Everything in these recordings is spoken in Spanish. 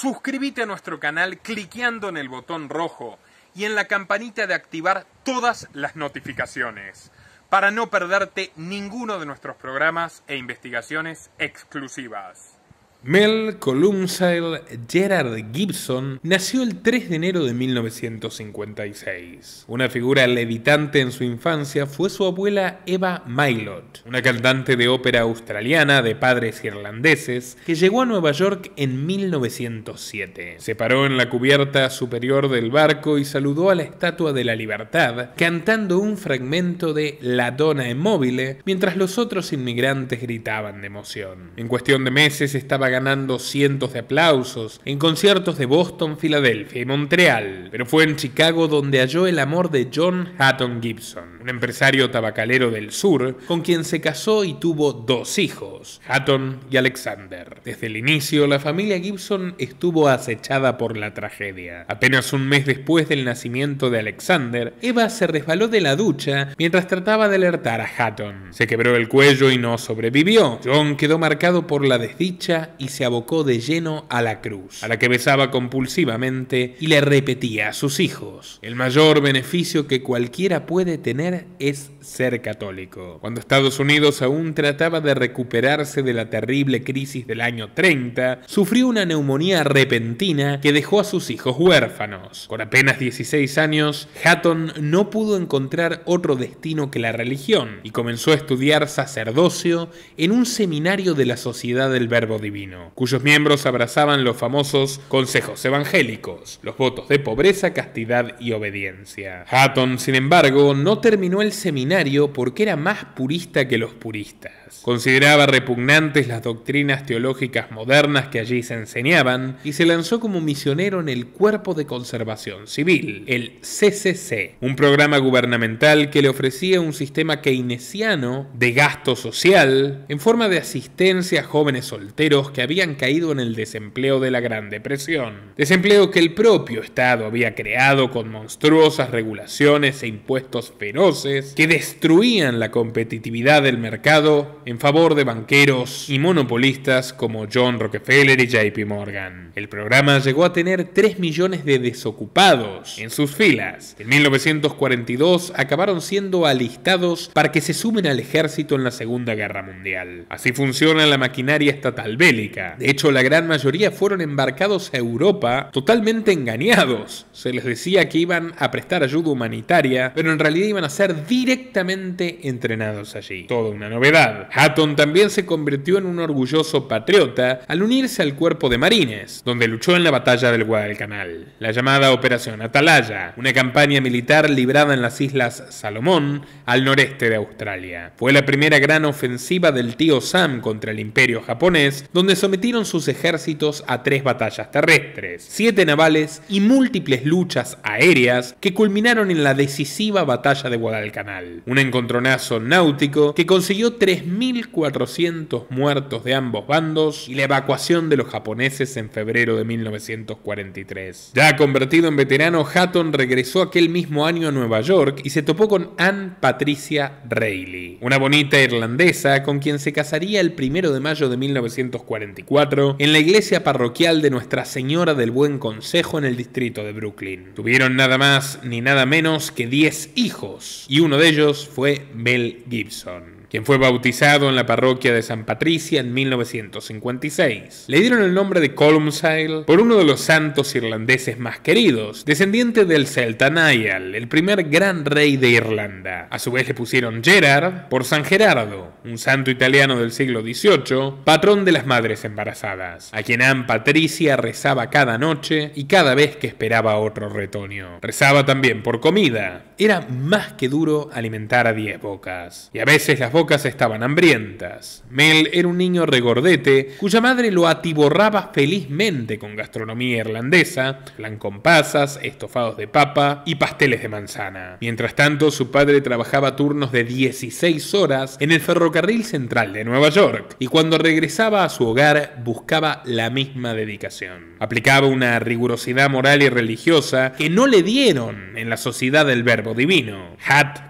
Suscríbete a nuestro canal cliqueando en el botón rojo y en la campanita de activar todas las notificaciones para no perderte ninguno de nuestros programas e investigaciones exclusivas. Mel Columcille Gerard Gibson nació el 3 de enero de 1956. Una figura levitante en su infancia fue su abuela Eva Mailot, una cantante de ópera australiana de padres irlandeses que llegó a Nueva York en 1907. Se paró en la cubierta superior del barco y saludó a la Estatua de la Libertad, cantando un fragmento de La Donna è mobile, mientras los otros inmigrantes gritaban de emoción. En cuestión de meses estaba ganando cientos de aplausos en conciertos de Boston, Filadelfia y Montreal, pero fue en Chicago donde halló el amor de John Hutton Gibson, un empresario tabacalero del sur, con quien se casó y tuvo 2 hijos, Hutton y Alexander. Desde el inicio, la familia Gibson estuvo acechada por la tragedia. Apenas un mes después del nacimiento de Alexander, Eva se resbaló de la ducha mientras trataba de alertar a Hutton. Se quebró el cuello y no sobrevivió. John quedó marcado por la desdicha y se abocó de lleno a la cruz, a la que besaba compulsivamente y le repetía a sus hijos: el mayor beneficio que cualquiera puede tener es ser católico. Cuando Estados Unidos aún trataba de recuperarse de la terrible crisis del año 30, sufrió una neumonía repentina que dejó a sus hijos huérfanos. Con apenas 16 años, Hutton no pudo encontrar otro destino que la religión y comenzó a estudiar sacerdocio en un seminario de la Sociedad del Verbo Divino, cuyos miembros abrazaban los famosos consejos evangélicos, los votos de pobreza, castidad y obediencia. Hutton, sin embargo, no terminó el seminario porque era más purista que los puristas. Consideraba repugnantes las doctrinas teológicas modernas que allí se enseñaban y se lanzó como misionero en el Cuerpo de Conservación Civil, el CCC, un programa gubernamental que le ofrecía un sistema keynesiano de gasto social en forma de asistencia a jóvenes solteros que habían caído en el desempleo de la Gran Depresión. Desempleo que el propio Estado había creado con monstruosas regulaciones e impuestos feroces que destruían la competitividad del mercado en favor de banqueros y monopolistas como John Rockefeller y JP Morgan. El programa llegó a tener 3 millones de desocupados en sus filas. En 1942 acabaron siendo alistados para que se sumen al ejército en la Segunda Guerra Mundial. Así funciona la maquinaria estatal bélica. De hecho, la gran mayoría fueron embarcados a Europa totalmente engañados. Se les decía que iban a prestar ayuda humanitaria, pero en realidad iban a ser directamente entrenados allí. Toda una novedad. Hutton también se convirtió en un orgulloso patriota al unirse al cuerpo de marines, donde luchó en la batalla del Guadalcanal, la llamada Operación Atalaya, una campaña militar librada en las Islas Salomón, al noreste de Australia. Fue la primera gran ofensiva del tío Sam contra el Imperio japonés, donde sometieron sus ejércitos a 3 batallas terrestres, 7 navales y múltiples luchas aéreas que culminaron en la decisiva batalla de Guadalcanal, un encontronazo náutico que consiguió 3.400 muertos de ambos bandos y la evacuación de los japoneses en febrero de 1943. Ya convertido en veterano, Hutton regresó aquel mismo año a Nueva York y se topó con Anne Patricia Reilly, una bonita irlandesa con quien se casaría el 1 de mayo de 1944 en la iglesia parroquial de Nuestra Señora del Buen Consejo en el distrito de Brooklyn. Tuvieron nada más ni nada menos que 10 hijos y uno de ellos fue Mel Gibson, quien fue bautizado en la parroquia de San Patricia en 1956. Le dieron el nombre de Columcille por uno de los santos irlandeses más queridos, descendiente del Celta Niall, el primer gran rey de Irlanda. A su vez le pusieron Gerard por San Gerardo, un santo italiano del siglo XVIII, patrón de las madres embarazadas, a quien Anne Patricia rezaba cada noche y cada vez que esperaba otro retoño. Rezaba también por comida. Era más que duro alimentar a 10 bocas, y a veces las bocas estaban hambrientas. Mel era un niño regordete cuya madre lo atiborraba felizmente con gastronomía irlandesa, flan con pasas, estofados de papa y pasteles de manzana. Mientras tanto, su padre trabajaba turnos de 16 horas en el ferrocarril central de Nueva York, y cuando regresaba a su hogar buscaba la misma dedicación. Aplicaba una rigurosidad moral y religiosa que no le dieron en la Sociedad del Verbo Divino.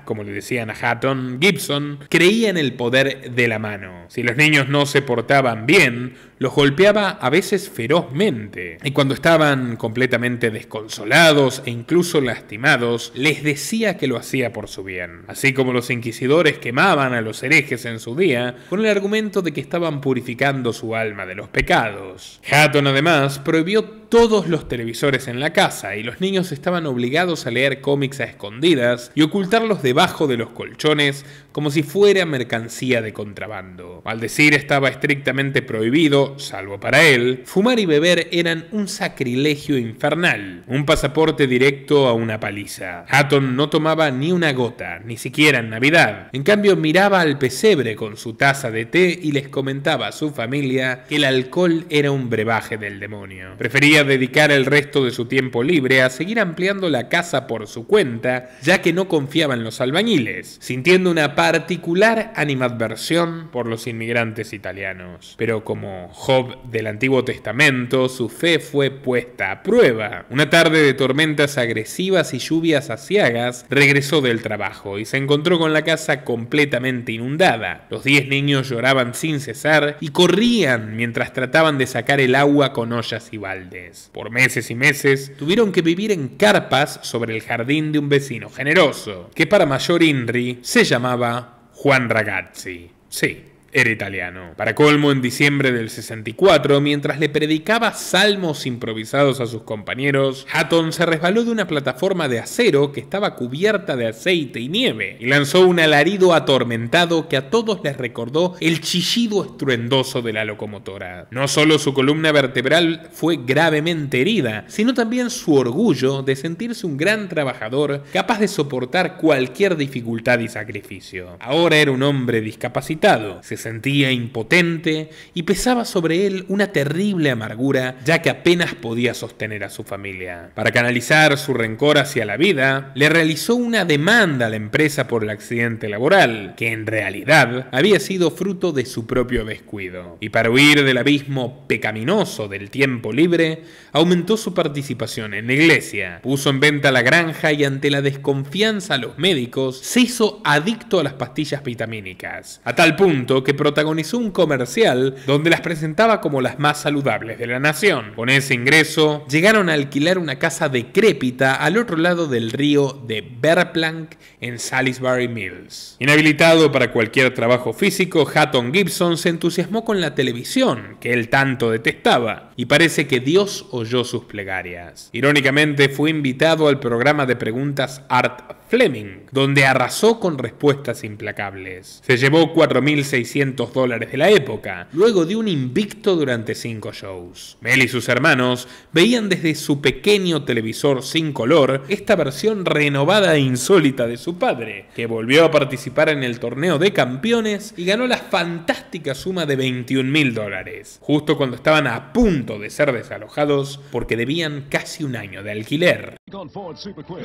Como le decían a Hutton, Gibson creía en el poder de la mano. Si los niños no se portaban bien, los golpeaba a veces ferozmente, y cuando estaban completamente desconsolados e incluso lastimados, les decía que lo hacía por su bien, así como los inquisidores quemaban a los herejes en su día con el argumento de que estaban purificando su alma de los pecados. Hutton además prohibió todos los televisores en la casa y los niños estaban obligados a leer cómics a escondidas y ocultarlos debajo de los colchones como si fuera mercancía de contrabando. Al decir estaba estrictamente prohibido, salvo para él, fumar y beber eran un sacrilegio infernal, un pasaporte directo a una paliza. Hutton no tomaba ni una gota, ni siquiera en Navidad. En cambio miraba al pesebre con su taza de té y les comentaba a su familia que el alcohol era un brebaje del demonio. Prefería dedicar el resto de su tiempo libre a seguir ampliando la casa por su cuenta, ya que no confiaba en los albañiles, sintiendo una particular animadversión por los inmigrantes italianos. Pero como Job del Antiguo Testamento, su fe fue puesta a prueba. Una tarde de tormentas agresivas y lluvias aciagas, regresó del trabajo y se encontró con la casa completamente inundada. Los 10 niños lloraban sin cesar y corrían mientras trataban de sacar el agua con ollas y baldes. Por meses y meses tuvieron que vivir en carpas sobre el jardín de un vecino generoso, que para mayor INRI se llamaba Juan Ragazzi. Sí, era italiano. Para colmo, en diciembre del 64, mientras le predicaba salmos improvisados a sus compañeros, Hutton se resbaló de una plataforma de acero que estaba cubierta de aceite y nieve y lanzó un alarido atormentado que a todos les recordó el chillido estruendoso de la locomotora. No solo su columna vertebral fue gravemente herida, sino también su orgullo de sentirse un gran trabajador capaz de soportar cualquier dificultad y sacrificio. Ahora era un hombre discapacitado, se sentía impotente y pesaba sobre él una terrible amargura, ya que apenas podía sostener a su familia. Para canalizar su rencor hacia la vida, le realizó una demanda a la empresa por el accidente laboral, que en realidad había sido fruto de su propio descuido. Y para huir del abismo pecaminoso del tiempo libre, aumentó su participación en la iglesia, puso en venta la granja y ante la desconfianza a los médicos, se hizo adicto a las pastillas vitamínicas, a tal punto que protagonizó un comercial donde las presentaba como las más saludables de la nación. Con ese ingreso, llegaron a alquilar una casa decrépita al otro lado del río de Verplank en Salisbury Mills. Inhabilitado para cualquier trabajo físico, Hutton Gibson se entusiasmó con la televisión, que él tanto detestaba, y parece que Dios oyó sus plegarias. Irónicamente, fue invitado al programa de preguntas Art Fleming, donde arrasó con respuestas implacables. Se llevó $4.600 de la época, luego de un invicto durante 5 shows. Mel y sus hermanos veían desde su pequeño televisor sin color esta versión renovada e insólita de su padre, que volvió a participar en el torneo de campeones y ganó la fantástica suma de $21.000, justo cuando estaban a punto de ser desalojados porque debían casi un año de alquiler. Who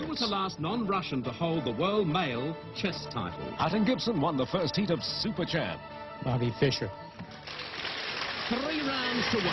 was the last non-Russian to hold the world male chess title? Hutton Gibson won the first heat of Super Champ. Bobby Fischer. 3 rounds to 1.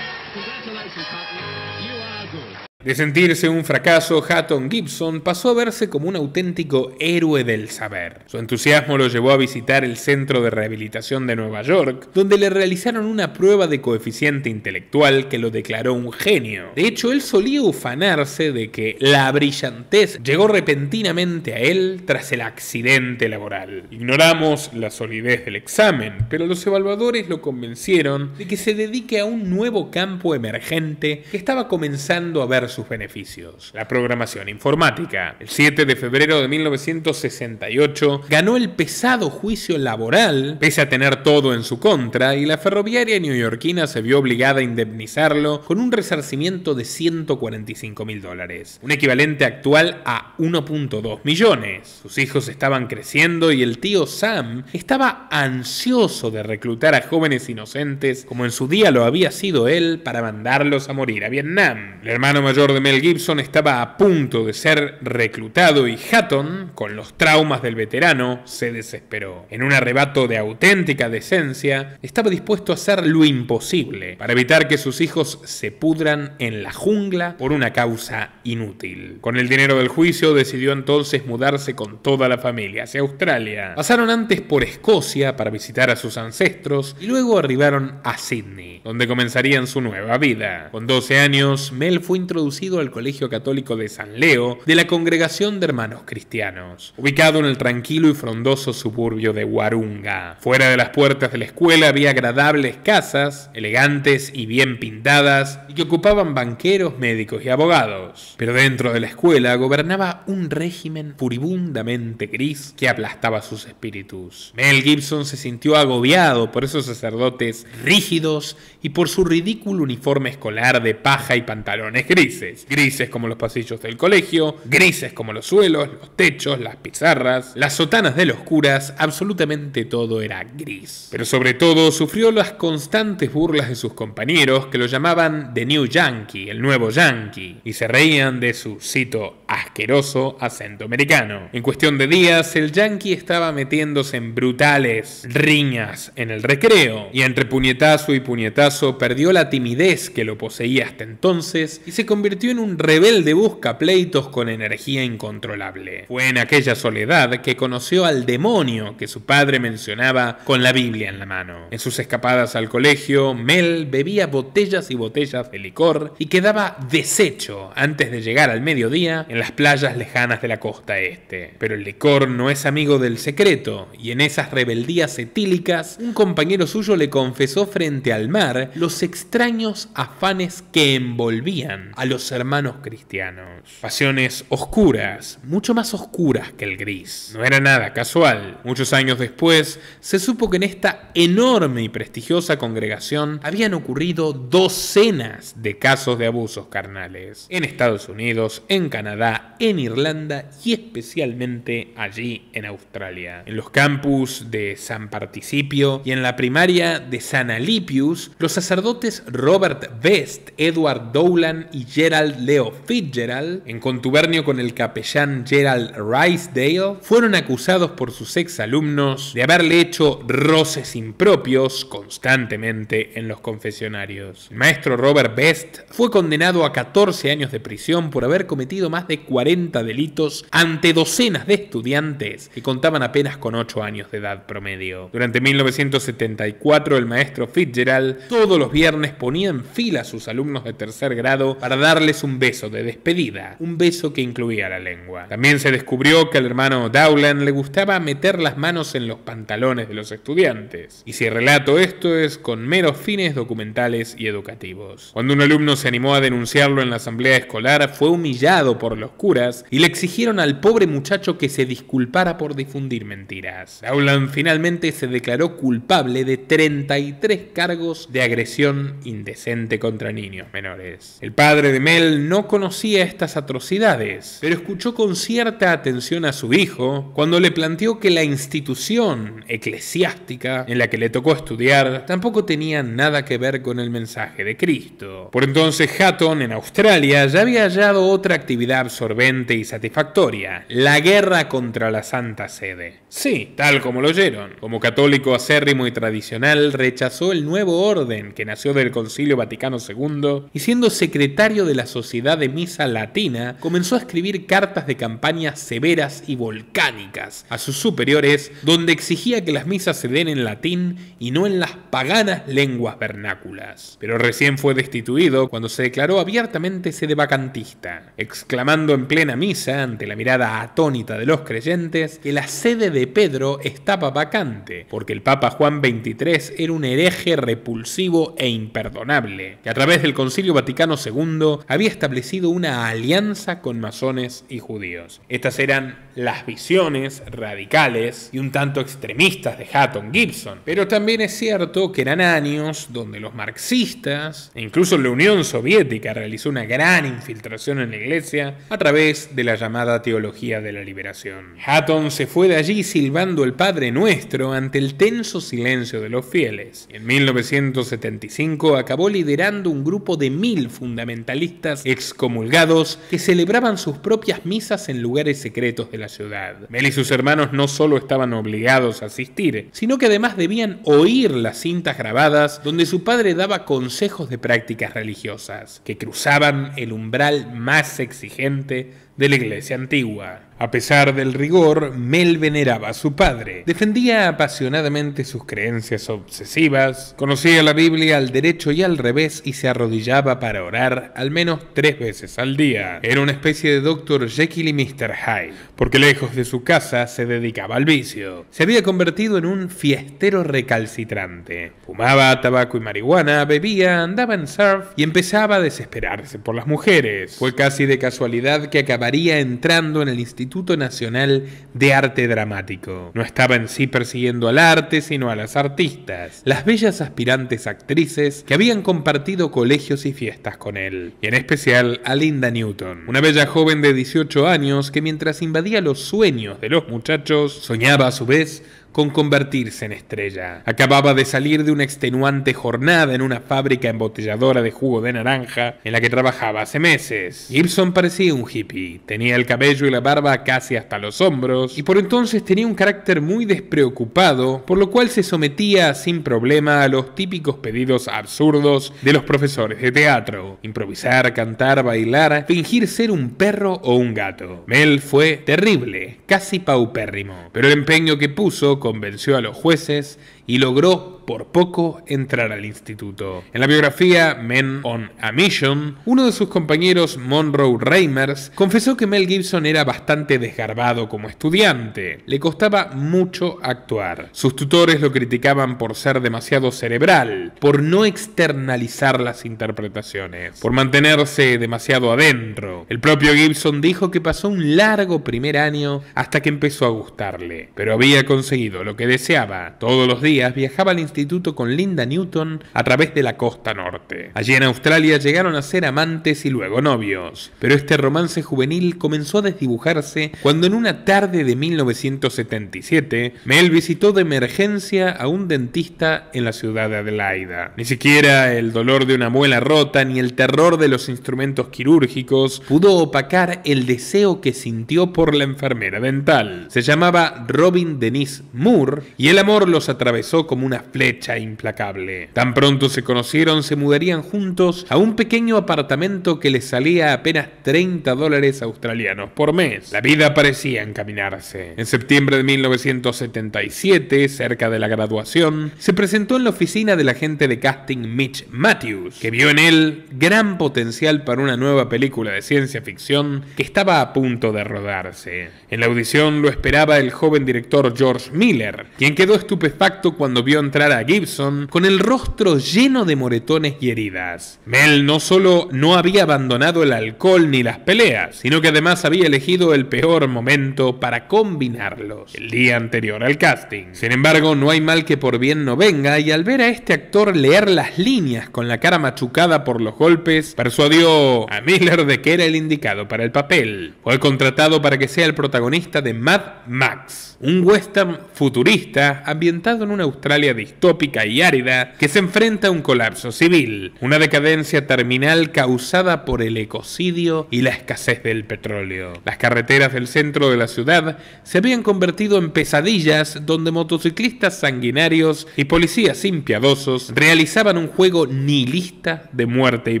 Congratulations, Hutton. You are good. De sentirse un fracaso, Hutton Gibson pasó a verse como un auténtico héroe del saber. Su entusiasmo lo llevó a visitar el Centro de Rehabilitación de Nueva York, donde le realizaron una prueba de coeficiente intelectual que lo declaró un genio. De hecho, él solía ufanarse de que la brillantez llegó repentinamente a él tras el accidente laboral. Ignoramos la solidez del examen, pero los evaluadores lo convencieron de que se dedique a un nuevo campo emergente que estaba comenzando a ver sus beneficios: la programación informática. El 7 de febrero de 1968 ganó el pesado juicio laboral, pese a tener todo en su contra, y la ferroviaria neoyorquina se vio obligada a indemnizarlo con un resarcimiento de $145.000, un equivalente actual a 1.2 millones. Sus hijos estaban creciendo y el tío Sam estaba ansioso de reclutar a jóvenes inocentes, como en su día lo había sido él, para mandarlos a morir a Vietnam. El hermano mayor mayor de Mel Gibson estaba a punto de ser reclutado y Hutton, con los traumas del veterano, se desesperó. En un arrebato de auténtica decencia, estaba dispuesto a hacer lo imposible para evitar que sus hijos se pudran en la jungla por una causa inútil. Con el dinero del juicio decidió entonces mudarse con toda la familia hacia Australia. Pasaron antes por Escocia para visitar a sus ancestros y luego arribaron a Sydney, donde comenzarían su nueva vida. Con 12 años, Mel fue introducido al Colegio Católico de San Leo de la Congregación de Hermanos Cristianos, ubicado en el tranquilo y frondoso suburbio de Warunga. Fuera de las puertas de la escuela había agradables casas, elegantes y bien pintadas, y que ocupaban banqueros, médicos y abogados. Pero dentro de la escuela gobernaba un régimen furibundamente gris que aplastaba sus espíritus. Mel Gibson se sintió agobiado por esos sacerdotes rígidos y por su ridículo uniforme escolar de paja y pantalones grises. Grises como los pasillos del colegio, grises como los suelos, los techos, las pizarras, las sotanas de los curas, absolutamente todo era gris. Pero sobre todo sufrió las constantes burlas de sus compañeros que lo llamaban The New Yankee, el nuevo Yankee, y se reían de su, cito, asqueroso acento americano. En cuestión de días, el Yankee estaba metiéndose en brutales riñas en el recreo, y entre puñetazo y puñetazo perdió la timidez que lo poseía hasta entonces y se convirtió en un rebelde buscapleitos con energía incontrolable. Fue en aquella soledad que conoció al demonio que su padre mencionaba con la Biblia en la mano. En sus escapadas al colegio, Mel bebía botellas y botellas de licor y quedaba deshecho antes de llegar al mediodía en las playas lejanas de la costa este. Pero el licor no es amigo del secreto, y en esas rebeldías etílicas, un compañero suyo le confesó frente al mar los extraños afanes que envolvían a los hermanos cristianos. Pasiones oscuras, mucho más oscuras que el gris. No era nada casual. Muchos años después, se supo que en esta enorme y prestigiosa congregación habían ocurrido docenas de casos de abusos carnales. En Estados Unidos, en Canadá, en Irlanda y especialmente allí en Australia. En los campus de San Participio y en la primaria de San Alipius, los sacerdotes Robert Best, Edward Dowland y Gerald Leo Fitzgerald, en contubernio con el capellán Gerald Risedale, fueron acusados por sus exalumnos de haberle hecho roces impropios constantemente en los confesionarios. El maestro Robert Best fue condenado a 14 años de prisión por haber cometido más de 40 delitos ante docenas de estudiantes que contaban apenas con 8 años de edad promedio. Durante 1974, el maestro Fitzgerald todos los viernes ponía en fila a sus alumnos de tercer grado para darles un beso de despedida, un beso que incluía la lengua. También se descubrió que al hermano Dowland le gustaba meter las manos en los pantalones de los estudiantes. Y si relato esto es con meros fines documentales y educativos. Cuando un alumno se animó a denunciarlo en la asamblea escolar, fue humillado por los curas y le exigieron al pobre muchacho que se disculpara por difundir mentiras. Dowland finalmente se declaró culpable de 33 cargos de agresión indecente contra niños menores. El padre de Mel no conocía estas atrocidades, pero escuchó con cierta atención a su hijo cuando le planteó que la institución eclesiástica en la que le tocó estudiar tampoco tenía nada que ver con el mensaje de Cristo. Por entonces Hutton, en Australia, ya había hallado otra actividad absorbente y satisfactoria: la guerra contra la Santa Sede. Sí, tal como lo oyeron. Como católico acérrimo y tradicional, rechazó el nuevo orden que nació del Concilio Vaticano II y, siendo secretario de la Sociedad de Misa Latina, comenzó a escribir cartas de campaña severas y volcánicas a sus superiores, donde exigía que las misas se den en latín y no en las paganas lenguas vernáculas. Pero recién fue destituido cuando se declaró abiertamente sedevacantista, exclamando en plena misa, ante la mirada atónita de los creyentes, que la sede de Pedro estaba vacante, porque el Papa Juan XXIII era un hereje repulsivo e imperdonable, que a través del Concilio Vaticano II había establecido una alianza con masones y judíos. Estas eran las visiones radicales y un tanto extremistas de Hutton Gibson, pero también es cierto que eran años donde los marxistas, e incluso la Unión Soviética, realizó una gran infiltración en la iglesia a través de la llamada teología de la liberación. Hutton se fue de allí silbando el Padre Nuestro ante el tenso silencio de los fieles. En 1975 acabó liderando un grupo de 1000 fundamentalistas anarquistas excomulgados que celebraban sus propias misas en lugares secretos de la ciudad. Mel y sus hermanos no solo estaban obligados a asistir, sino que además debían oír las cintas grabadas donde su padre daba consejos de prácticas religiosas, que cruzaban el umbral más exigente de la iglesia antigua. A pesar del rigor, Mel veneraba a su padre, defendía apasionadamente sus creencias obsesivas, conocía la Biblia al derecho y al revés y se arrodillaba para orar al menos 3 veces al día. Era una especie de Dr. Jekyll y Mr. Hyde, porque lejos de su casa se dedicaba al vicio. Se había convertido en un fiestero recalcitrante. Fumaba tabaco y marihuana, bebía, andaba en surf y empezaba a desesperarse por las mujeres. Fue casi de casualidad que acabaría entrando en el Instituto Nacional de Arte Dramático. No estaba en sí persiguiendo al arte, sino a las artistas, las bellas aspirantes actrices que habían compartido colegios y fiestas con él, y en especial a Linda Newton, una bella joven de 18 años que mientras invadía los sueños de los muchachos, soñaba a su vez con convertirse en estrella. Acababa de salir de una extenuante jornada en una fábrica embotelladora de jugo de naranja en la que trabajaba hace meses. Gibson parecía un hippie, tenía el cabello y la barba casi hasta los hombros y por entonces tenía un carácter muy despreocupado, por lo cual se sometía sin problema a los típicos pedidos absurdos de los profesores de teatro: improvisar, cantar, bailar, fingir ser un perro o un gato. Mel fue terrible, casi paupérrimo, pero el empeño que puso convenció a los jueces y logró por poco entrar al instituto. En la biografía Men on a Mission, uno de sus compañeros, Monroe Reimers, confesó que Mel Gibson era bastante desgarbado como estudiante. Le costaba mucho actuar. Sus tutores lo criticaban por ser demasiado cerebral, por no externalizar las interpretaciones, por mantenerse demasiado adentro. El propio Gibson dijo que pasó un largo primer año hasta que empezó a gustarle, pero había conseguido lo que deseaba. Todos los días viajaba al instituto con Linda Newton a través de la costa norte. Allí en Australia llegaron a ser amantes y luego novios, pero este romance juvenil comenzó a desdibujarse cuando en una tarde de 1977 Mel visitó de emergencia a un dentista en la ciudad de Adelaida. Ni siquiera el dolor de una muela rota ni el terror de los instrumentos quirúrgicos pudo opacar el deseo que sintió por la enfermera dental. Se llamaba Robin Denise Moore y el amor los atravesó como una flecha implacable. Tan pronto se conocieron, se mudarían juntos a un pequeño apartamento que les salía apenas $30 australianos por mes. La vida parecía encaminarse. En septiembre de 1977, cerca de la graduación, se presentó en la oficina del agente de casting Mitch Matthews, que vio en él gran potencial para una nueva película de ciencia ficción que estaba a punto de rodarse. En la audición lo esperaba el joven director George Miller, quien quedó estupefacto cuando vio entrar a Gibson con el rostro lleno de moretones y heridas. Mel no solo no había abandonado el alcohol ni las peleas, sino que además había elegido el peor momento para combinarlos, el día anterior al casting. Sin embargo, no hay mal que por bien no venga, y al ver a este actor leer las líneas con la cara machucada por los golpes, persuadió a Miller de que era el indicado para el papel. Fue contratado para que sea el protagonista de Mad Max, un western futurista ambientado en una Australia distópica y árida que se enfrenta a un colapso civil, una decadencia terminal causada por el ecocidio y la escasez del petróleo. Las carreteras del centro de la ciudad se habían convertido en pesadillas donde motociclistas sanguinarios y policías impiadosos realizaban un juego nihilista de muerte y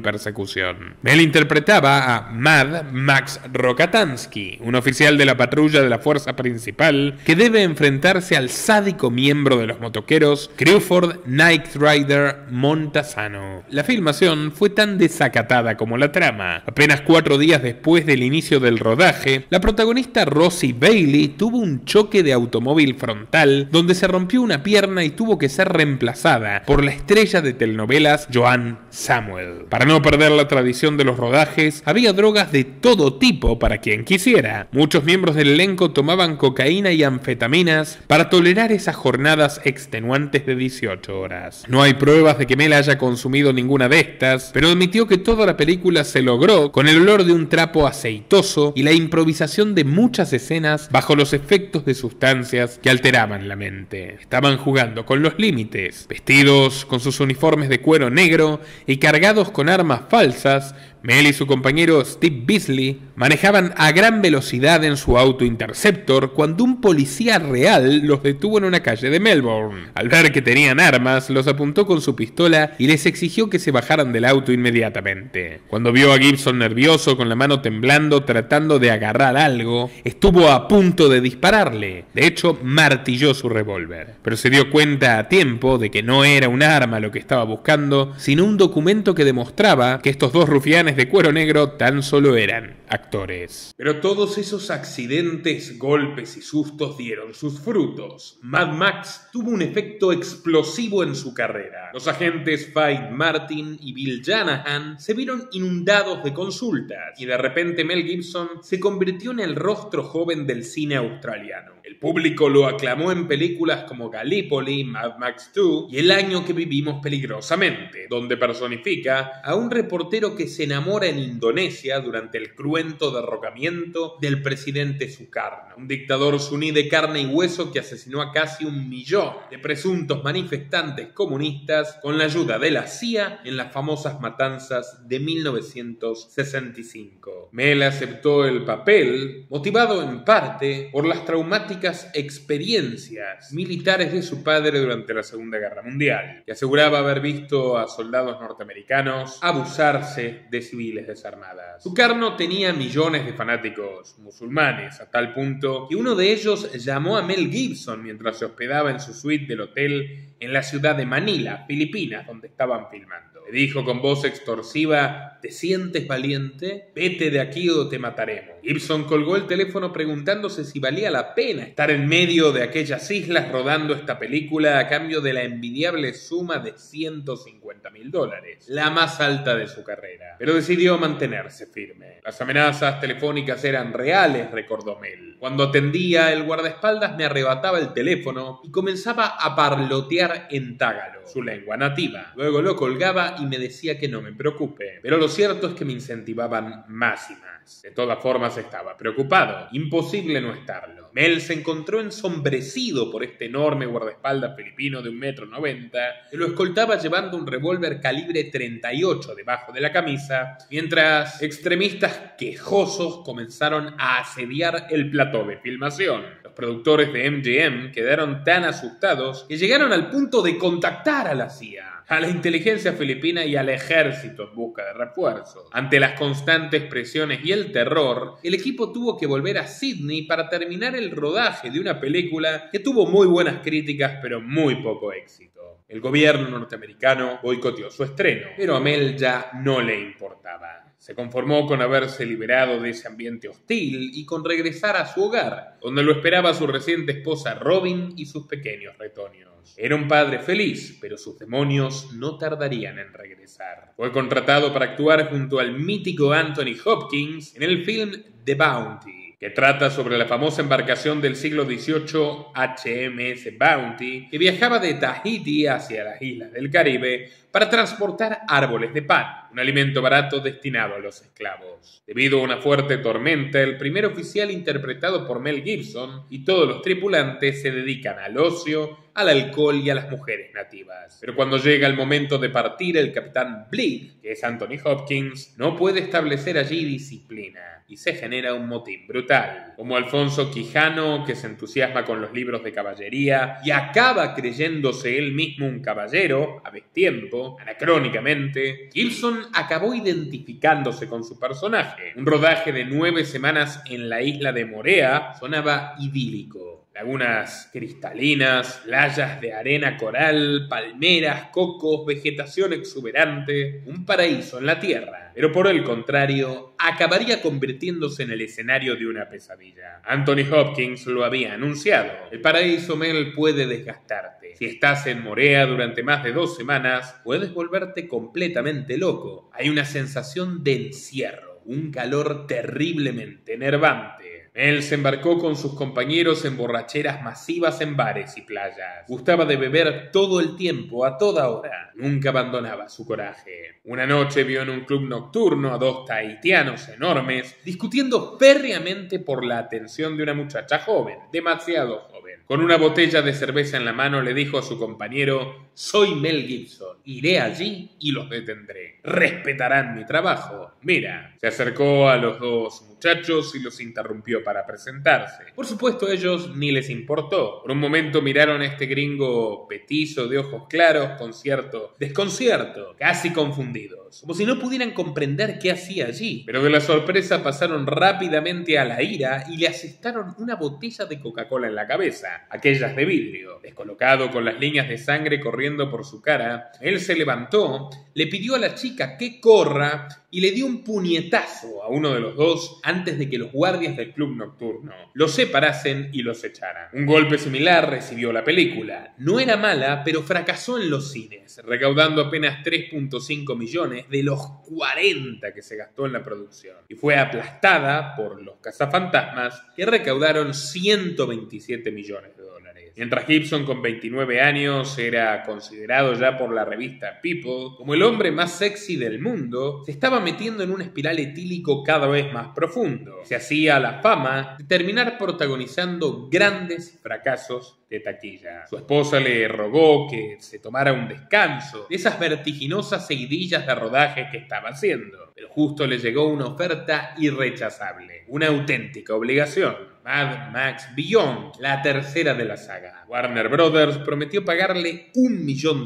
persecución. Mel interpretaba a Mad Max Rokatansky, un oficial de la patrulla de la fuerza principal que debe enfrentarse al sádico miembro de los motoqueros Crawford Knight Rider Montazano. La filmación fue tan desacatada como la trama. Apenas 4 días después del inicio del rodaje, la protagonista Rosie Bailey tuvo un choque de automóvil frontal donde se rompió una pierna y tuvo que ser reemplazada por la estrella de telenovelas Joanne Samuel. Para no perder la tradición de los rodajes, había drogas de todo tipo para quien quisiera. Muchos miembros del elenco tomaban cocaína y anfetaminas para tolerar esas jornadas extenuantes de 18 horas. No hay pruebas de que Mel haya consumido ninguna de estas, pero admitió que toda la película se logró con el olor de un trapo aceitoso y la improvisación de muchas escenas bajo los efectos de sustancias que alteraban la mente. Estaban jugando con los límites, vestidos con sus uniformes de cuero negro y cargados con armas falsas. Mel y su compañero Steve Beasley manejaban a gran velocidad en su auto Interceptor cuando un policía real los detuvo en una calle de Melbourne. Al ver que tenían armas, los apuntó con su pistola y les exigió que se bajaran del auto inmediatamente. Cuando vio a Gibson nervioso, con la mano temblando, tratando de agarrar algo, estuvo a punto de dispararle. De hecho, martilló su revólver. Pero se dio cuenta a tiempo de que no era un arma lo que estaba buscando, sino un documento que demostraba que estos dos rufianes de cuero negro tan solo eran actores. Pero todos esos accidentes, golpes y sustos dieron sus frutos. Mad Max tuvo un efecto explosivo en su carrera. Los agentes Faith Martin y Bill Shanahan se vieron inundados de consultas y de repente Mel Gibson se convirtió en el rostro joven del cine australiano. El público lo aclamó en películas como Gallipoli, Mad Max 2 y El año que vivimos peligrosamente, donde personifica a un reportero que se enamora en Indonesia durante el cruento derrocamiento del presidente Sukarno, un dictador suní de carne y hueso que asesinó a casi 1 millón de presuntos manifestantes comunistas con la ayuda de la CIA en las famosas matanzas de 1965. Mel aceptó el papel, motivado en parte por las traumáticas experiencias militares de su padre durante la Segunda Guerra Mundial, que aseguraba haber visto a soldados norteamericanos abusarse de civiles desarmadas. Sukarno tenía millones de fanáticos musulmanes, a tal punto que uno de ellos llamó a Mel Gibson mientras se hospedaba en su suite del hotel en la ciudad de Manila, Filipinas, donde estaban filmando. Le dijo con voz extorsiva: ¿te sientes valiente? Vete de aquí o te mataremos. Gibson colgó el teléfono preguntándose si valía la pena estar en medio de aquellas islas rodando esta película a cambio de la envidiable suma de $150,000, la más alta de su carrera. Pero decidió mantenerse firme. Las amenazas telefónicas eran reales, recordó Mel. Cuando atendía, el guardaespaldas me arrebataba el teléfono y comenzaba a parlotear en tágalo, su lengua nativa. Luego lo colgaba y me decía que no me preocupe. Pero lo cierto es que me incentivaban más y más. De todas formas estaba preocupado. Imposible no estarlo. Mel se encontró ensombrecido por este enorme guardaespaldas filipino de 1,90 m que lo escoltaba llevando un revólver calibre 38 debajo de la camisa, mientras extremistas quejosos comenzaron a asediar el plató de filmación. Los productores de MGM quedaron tan asustados que llegaron al punto de contactar a la CIA, a la inteligencia filipina y al ejército en busca de refuerzos. Ante las constantes presiones y el terror, el equipo tuvo que volver a Sydney para terminar el rodaje de una película que tuvo muy buenas críticas pero muy poco éxito. El gobierno norteamericano boicoteó su estreno, pero a Mel ya no le importaba. Se conformó con haberse liberado de ese ambiente hostil y con regresar a su hogar, donde lo esperaba su reciente esposa Robin y sus pequeños retoños. Era un padre feliz, pero sus demonios no tardarían en regresar. Fue contratado para actuar junto al mítico Anthony Hopkins en el film The Bounty, que trata sobre la famosa embarcación del siglo XVIII HMS Bounty, que viajaba de Tahití hacia las islas del Caribe para transportar árboles de pan, un alimento barato destinado a los esclavos. Debido a una fuerte tormenta, el primer oficial, interpretado por Mel Gibson, y todos los tripulantes se dedican al ocio, al alcohol y a las mujeres nativas. Pero cuando llega el momento de partir, el capitán Bleed, que es Anthony Hopkins, no puede establecer allí disciplina y se genera un motín brutal. Como Alfonso Quijano, que se entusiasma con los libros de caballería y acaba creyéndose él mismo un caballero, a destiempo, anacrónicamente, Gibson acabó identificándose con su personaje. Un rodaje de 9 semanas en la isla de Moorea sonaba idílico. Lagunas cristalinas, playas de arena coral, palmeras, cocos, vegetación exuberante, un paraíso en la tierra. Pero por el contrario, acabaría convirtiéndose en el escenario de una pesadilla. Anthony Hopkins lo había anunciado. El paraíso, Mel, puede desgastarte. Si estás en Moorea durante más de 2 semanas, puedes volverte completamente loco. Hay una sensación de encierro, un calor terriblemente enervante. Él se embarcó con sus compañeros en borracheras masivas en bares y playas. Gustaba de beber todo el tiempo, a toda hora. Nunca abandonaba su coraje. Una noche vio en un club nocturno a 2 tahitianos enormes discutiendo férreamente por la atención de una muchacha joven, demasiado joven. Con una botella de cerveza en la mano le dijo a su compañero: «Soy Mel Gibson, iré allí y los detendré. Respetarán mi trabajo». Mira, se acercó a los dos muchachos y los interrumpió para presentarse. Por supuesto, a ellos ni les importó. Por un momento miraron a este gringo petizo de ojos claros con cierto desconcierto, casi confundidos, como si no pudieran comprender qué hacía allí. Pero de la sorpresa pasaron rápidamente a la ira y le asestaron una botella de Coca-Cola en la cabeza, aquellas de vidrio. Descolocado, con las líneas de sangre corriendo por su cara, él se levantó, le pidió a la chica que corra y le dio un puñetazo a uno de los dos antes de que los guardias del club nocturno los separasen y los echaran. Un golpe similar recibió la película. No era mala, pero fracasó en los cines, recaudando apenas 3.5 millones de los 40 que se gastó en la producción, y fue aplastada por Los Cazafantasmas, que recaudaron 127 millones de dólares. Mientras Gibson, con 29 años, era considerado ya por la revista People como el hombre más sexy del mundo, se estaba metiendo en un espiral etílico cada vez más profundo. Se hacía la fama de terminar protagonizando grandes fracasos de taquilla. Su esposa le rogó que se tomara un descanso de esas vertiginosas seguidillas de rodaje que estaba haciendo, pero justo le llegó una oferta irrechazable, una auténtica obligación: Mad Max Beyond, la tercera de la saga. Warner Brothers prometió pagarle $1 millón,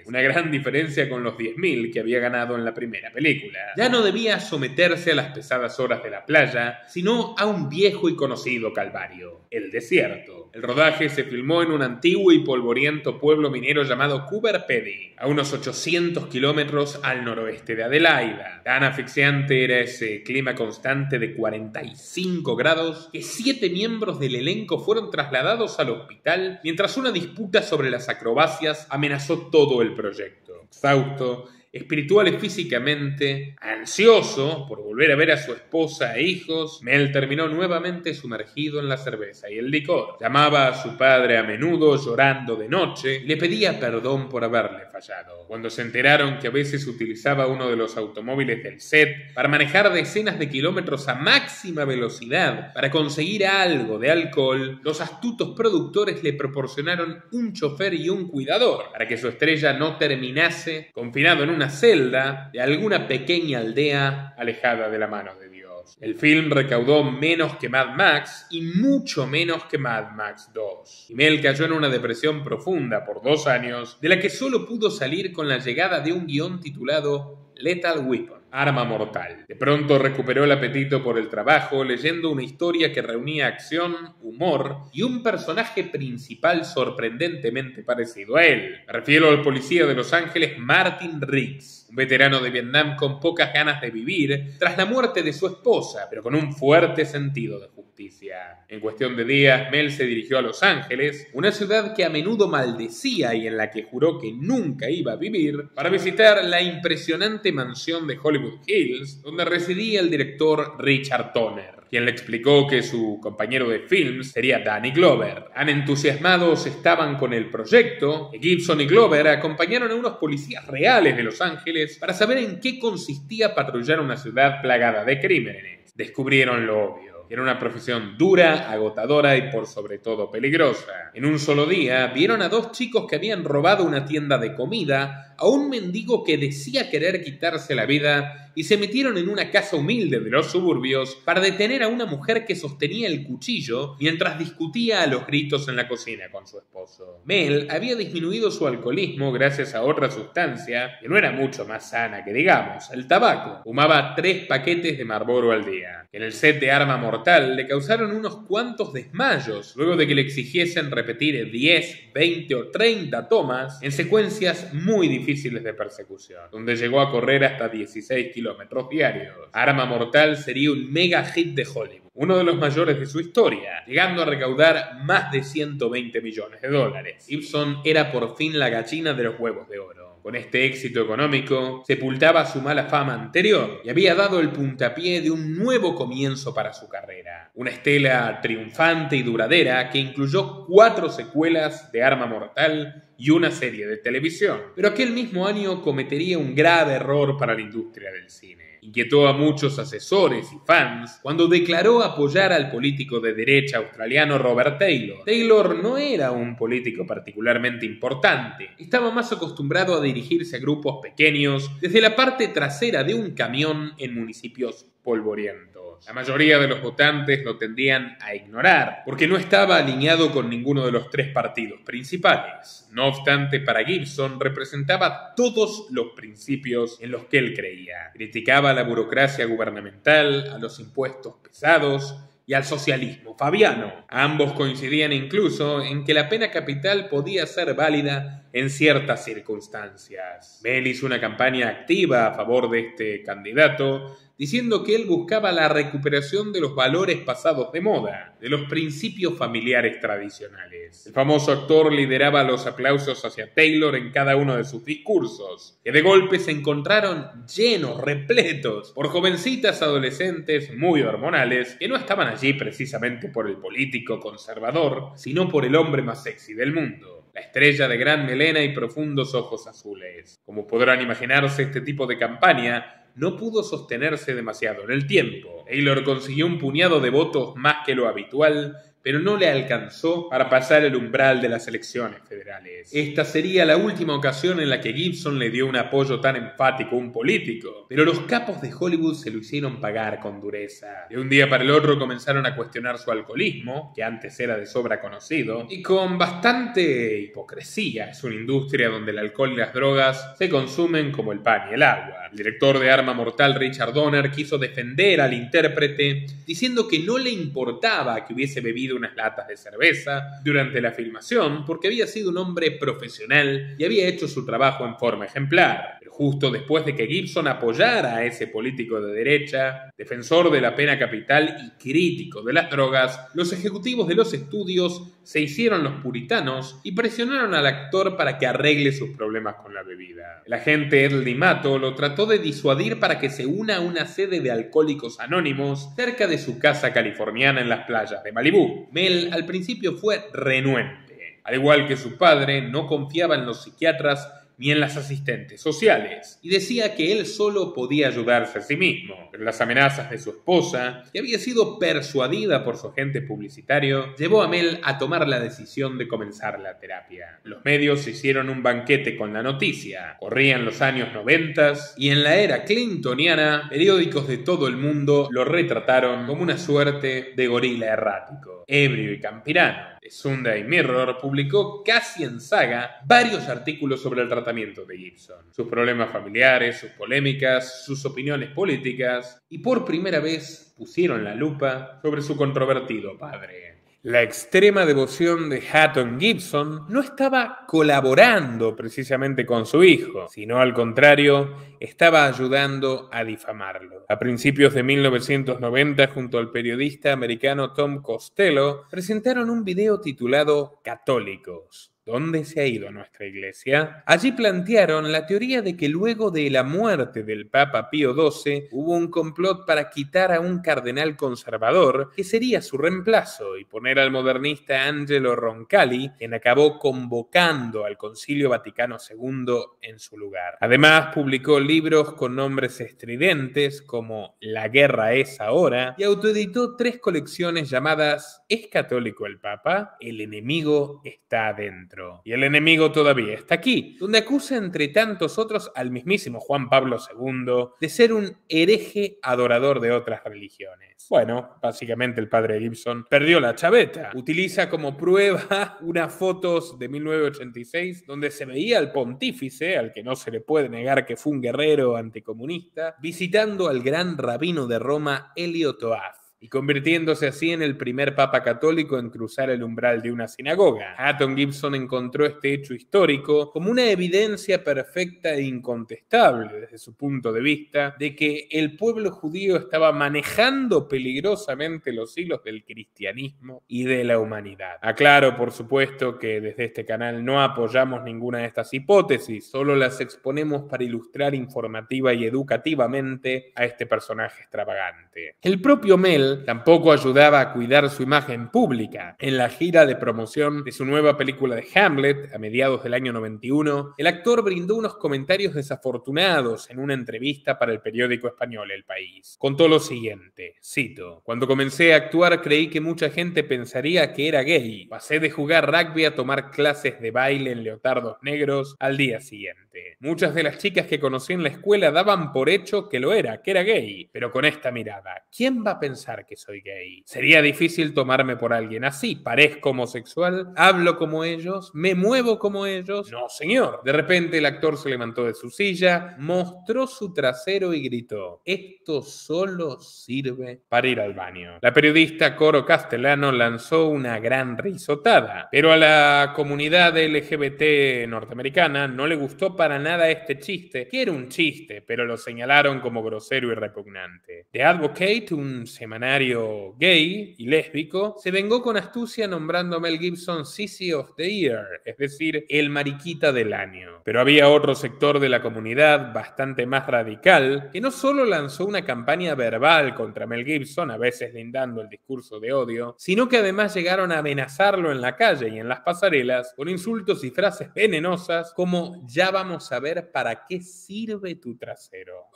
una gran diferencia con los 10.000 que había ganado en la primera película. Ya no debía someterse a las pesadas horas de la playa, sino a un viejo y conocido calvario: el desierto. El rodaje se filmó en un antiguo y polvoriento pueblo minero llamado Coober Pedy, a unos 800 kilómetros al noroeste de Adelaida. Tan asfixiante era ese clima constante de 45 grados que 7 miembros del elenco fueron trasladados al hospital mientras una disputa sobre las acrobacias amenazó todo el proyecto. Exhausto, espiritual y físicamente, ansioso por volver a ver a su esposa e hijos, Mel terminó nuevamente sumergido en la cerveza y el licor. Llamaba a su padre a menudo, llorando de noche, y le pedía perdón por haberle fallado. Cuando se enteraron que a veces utilizaba uno de los automóviles del set para manejar decenas de kilómetros a máxima velocidad para conseguir algo de alcohol, los astutos productores le proporcionaron un chofer y un cuidador para que su estrella no terminase confinado en una celda de alguna pequeña aldea alejada de la mano de Dios. El film recaudó menos que Mad Max y mucho menos que Mad Max 2. Y Mel cayó en una depresión profunda por 2 años, de la que solo pudo salir con la llegada de un guión titulado Lethal Weapon, arma mortal. De pronto recuperó el apetito por el trabajo, leyendo una historia que reunía acción, humor y un personaje principal sorprendentemente parecido a él. Me refiero al policía de Los Ángeles Martin Riggs, un veterano de Vietnam con pocas ganas de vivir tras la muerte de su esposa, pero con un fuerte sentido de justicia. En cuestión de días, Mel se dirigió a Los Ángeles, una ciudad que a menudo maldecía y en la que juró que nunca iba a vivir, para visitar la impresionante mansión de Hollywood Hills, donde residía el director Richard Donner, quien le explicó que su compañero de films sería Danny Glover. Tan entusiasmados estaban con el proyecto que Gibson y Glover acompañaron a unos policías reales de Los Ángeles para saber en qué consistía patrullar una ciudad plagada de crímenes. Descubrieron lo obvio: era una profesión dura, agotadora y por sobre todo peligrosa. En un solo día vieron a 2 chicos que habían robado una tienda de comida, a un mendigo que decía querer quitarse la vida, y se metieron en una casa humilde de los suburbios para detener a una mujer que sostenía el cuchillo mientras discutía a los gritos en la cocina con su esposo. Mel había disminuido su alcoholismo gracias a otra sustancia que no era mucho más sana que digamos, el tabaco. Fumaba 3 paquetes de Marlboro al día. En el set de Arma Mortal le causaron unos cuantos desmayos luego de que le exigiesen repetir 10, 20 o 30 tomas en secuencias muy difíciles de persecución, donde llegó a correr hasta 16 kilómetros diarios. Arma Mortal sería un mega hit de Hollywood, uno de los mayores de su historia, llegando a recaudar más de 120 millones de dólares. Gibson era por fin la gallina de los huevos de oro. Con este éxito económico, sepultaba su mala fama anterior y había dado el puntapié de un nuevo comienzo para su carrera. Una estela triunfante y duradera que incluyó 4 secuelas de Arma Mortal y una serie de televisión. Pero aquel mismo año cometería un grave error para la industria del cine. Inquietó a muchos asesores y fans cuando declaró apoyar al político de derecha australiano Robert Taylor. Taylor no era un político particularmente importante, estaba más acostumbrado a dirigirse a grupos pequeños desde la parte trasera de un camión en municipios polvorientos. La mayoría de los votantes lo tendían a ignorar, porque no estaba alineado con ninguno de los tres partidos principales. No obstante, para Gibson representaba todos los principios en los que él creía. Criticaba a la burocracia gubernamental, a los impuestos pesados y al socialismo fabiano. Ambos coincidían incluso en que la pena capital podía ser válida en ciertas circunstancias. Mel hizo una campaña activa a favor de este candidato, diciendo que él buscaba la recuperación de los valores pasados de moda, de los principios familiares tradicionales. El famoso actor lideraba los aplausos hacia Taylor en cada uno de sus discursos, que de golpe se encontraron llenos, repletos, por jovencitas adolescentes muy hormonales, que no estaban allí precisamente por el político conservador, sino por el hombre más sexy del mundo. La estrella de gran melena y profundos ojos azules. Como podrán imaginarse, este tipo de campaña no pudo sostenerse demasiado en el tiempo. Taylor consiguió un puñado de votos más que lo habitual, pero no le alcanzó para pasar el umbral de las elecciones federales. Esta sería la última ocasión en la que Gibson le dio un apoyo tan enfático a un político, pero los capos de Hollywood se lo hicieron pagar con dureza. De un día para el otro comenzaron a cuestionar su alcoholismo, que antes era de sobra conocido, y con bastante hipocresía. Es una industria donde el alcohol y las drogas se consumen como el pan y el agua. El director de Arma Mortal, Richard Donner, quiso defender al intérprete, diciendo que no le importaba que hubiese bebido unas latas de cerveza durante la filmación, porque había sido un hombre profesional y había hecho su trabajo en forma ejemplar. Pero justo después de que Gibson apoyara a ese político de derecha, defensor de la pena capital y crítico de las drogas, los ejecutivos de los estudios se hicieron los puritanos y presionaron al actor para que arregle sus problemas con la bebida. El agente Ed Limato lo trató de disuadir para que se una a una sede de Alcohólicos Anónimos cerca de su casa californiana en las playas de Malibú. Mel al principio fue renuente. Al igual que su padre, no confiaba en los psiquiatras ni en las asistentes sociales, y decía que él solo podía ayudarse a sí mismo. Pero las amenazas de su esposa, que había sido persuadida por su agente publicitario, llevó a Mel a tomar la decisión de comenzar la terapia. Los medios hicieron un banquete con la noticia. Corrían los años 90 y en la era clintoniana, periódicos de todo el mundo lo retrataron como una suerte de gorila errático, ebrio y campirano. The Sunday Mirror publicó casi en saga varios artículos sobre el tratamiento de Gibson, sus problemas familiares, sus polémicas, sus opiniones políticas, y por primera vez pusieron la lupa sobre su controvertido padre. La extrema devoción de Hatton Gibson no estaba colaborando precisamente con su hijo, sino al contrario, estaba ayudando a difamarlo. A principios de 1990, junto al periodista americano Tom Costello, presentaron un video titulado Católicos. ¿Dónde se ha ido nuestra iglesia? Allí plantearon la teoría de que luego de la muerte del Papa Pío XII hubo un complot para quitar a un cardenal conservador que sería su reemplazo y poner al modernista Angelo Roncalli, quien acabó convocando al Concilio Vaticano II en su lugar. Además, publicó libros con nombres estridentes como La guerra es ahora y autoeditó 3 colecciones llamadas ¿Es católico el Papa? El enemigo está adentro. Y el enemigo todavía está aquí, donde acusa entre tantos otros al mismísimo Juan Pablo II de ser un hereje adorador de otras religiones. Bueno, básicamente el padre Gibson perdió la chaveta. Utiliza como prueba unas fotos de 1986 donde se veía al pontífice, al que no se le puede negar que fue un guerrero anticomunista, visitando al gran rabino de Roma, Elio Toaff, y convirtiéndose así en el primer papa católico en cruzar el umbral de una sinagoga. Hatton Gibson encontró este hecho histórico como una evidencia perfecta e incontestable desde su punto de vista de que el pueblo judío estaba manejando peligrosamente los hilos del cristianismo y de la humanidad. Aclaro, por supuesto, que desde este canal no apoyamos ninguna de estas hipótesis, solo las exponemos para ilustrar informativa y educativamente a este personaje extravagante. El propio Mel Mill tampoco ayudaba a cuidar su imagen pública. En la gira de promoción de su nueva película de Hamlet, a mediados del año 91, el actor brindó unos comentarios desafortunados en una entrevista para el periódico español El País. Contó lo siguiente, cito: "Cuando comencé a actuar creí que mucha gente pensaría que era gay. Pasé de jugar rugby a tomar clases de baile en leotardos negros al día siguiente. Muchas de las chicas que conocí en la escuela daban por hecho que lo era, que era gay. Pero con esta mirada, ¿quién va a pensar que soy gay? Sería difícil tomarme por alguien así. Parezco homosexual, hablo como ellos, me muevo como ellos. No, señor". De repente el actor se levantó de su silla, mostró su trasero y gritó: "Esto solo sirve para ir al baño". La periodista Coro Castellano lanzó una gran risotada, pero a la comunidad LGBT norteamericana no le gustó para nada este chiste, que era un chiste, pero lo señalaron como grosero y repugnante. The Advocate, un semanario gay y lésbico, se vengó con astucia nombrando a Mel Gibson Sissy of the Year, es decir, el mariquita del año. Pero había otro sector de la comunidad bastante más radical que no solo lanzó una campaña verbal contra Mel Gibson, a veces lindando el discurso de odio, sino que además llegaron a amenazarlo en la calle y en las pasarelas con insultos y frases venenosas como "ya vamos a ver para qué sirve tu trasero".